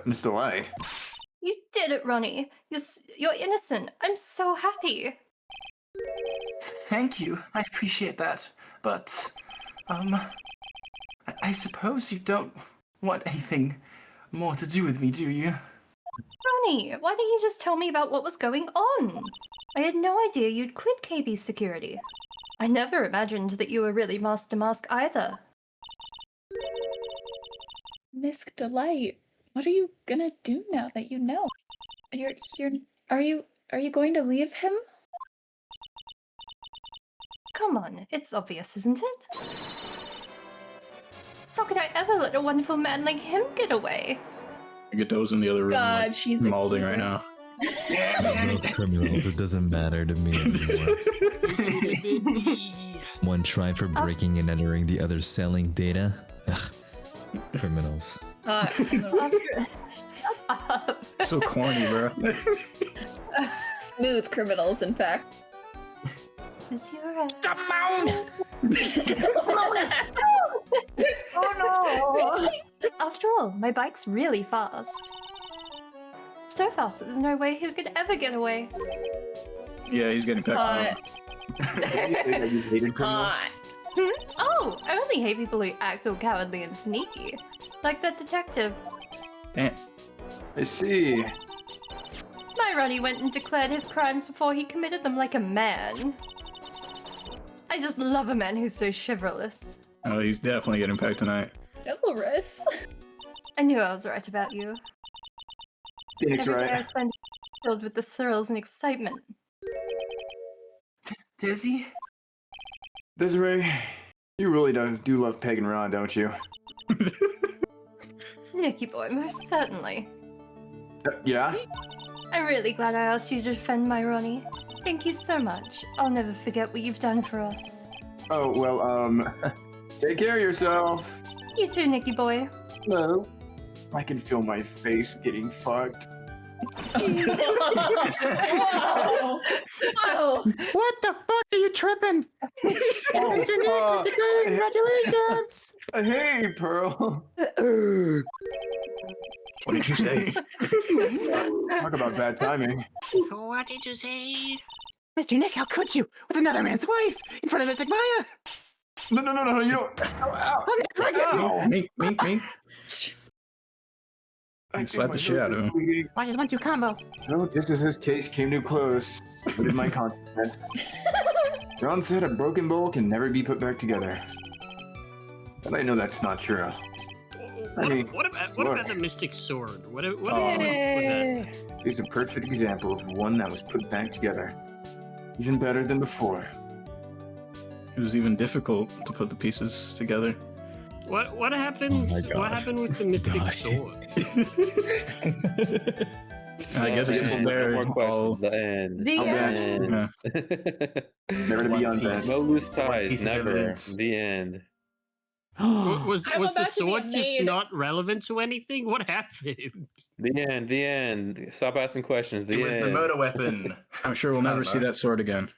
Mr. Light. You did it, Ronnie. You're innocent. I'm so happy. Thank you. I appreciate that. But, I suppose you don't want anything more to do with me, do you? Ronnie, why didn't you just tell me about what was going on? I had no idea you'd quit KB security. I never imagined that you were really Master Mask either. Miss Delight, what are you gonna do now that you know? Are you going to leave him? Come on, it's obvious, isn't it? How could I ever let a wonderful man like him get away? Godot's in the other room, God, like, she's a mauling right keeper. now. We're both criminals. It doesn't matter to me anymore. One tried for breaking and entering, the other selling data. Ugh. Criminals. So corny, bro. Smooth criminals, in fact. Is your Stop moan! Oh no! After all, my bike's really fast. So fast that there's no way he could ever get away. Yeah, he's getting packed Oh, I only hate people who act all cowardly and sneaky. Like that detective. Damn. I see. My Ronnie went and declared his crimes before he committed them like a man. I just love a man who's so chivalrous. Oh, he's definitely getting packed tonight. Chivalrous? I knew I was right about you. Phoenix, Every day I right? spend filled with the thrills and excitement. Desi? Desirée, you really do love Peg and Ron, don't you? Nicky boy, most certainly. Yeah? I'm really glad I asked you to defend my Ronnie. Thank you so much. I'll never forget what you've done for us. Oh, well, take care of yourself. You too, Nicky boy. No. I can feel my face getting fucked. Oh. What the fuck are you tripping? Mr. Nick, congratulations! Hey, Pearl. What did you say? Talk about bad timing. What did you say? Mr. Nick, how could you? With another man's wife! In front of Mystic Maya! No, you don't. Ow. Ow. Me. I slapped the shit out of him. Watch his 1-2 combo. No, just as his case came too close, so did my consciousness. Ron said a broken bowl can never be put back together. But I know that's not true. What about the Mystic Sword? What was that? Here's a perfect example of one that was put back together. Even better than before. It was even difficult to put the pieces together. What happened? What happened with the Mystic Sword? I guess it's just there. All... The end. The end. Never to be undone. No loose ties. piece of Never. evidence. The end. Was I'm the about to be sword just made. not relevant to anything? What happened? The end. The end. Stop asking questions. The It was end. the murder weapon. I'm sure we'll never see that sword again.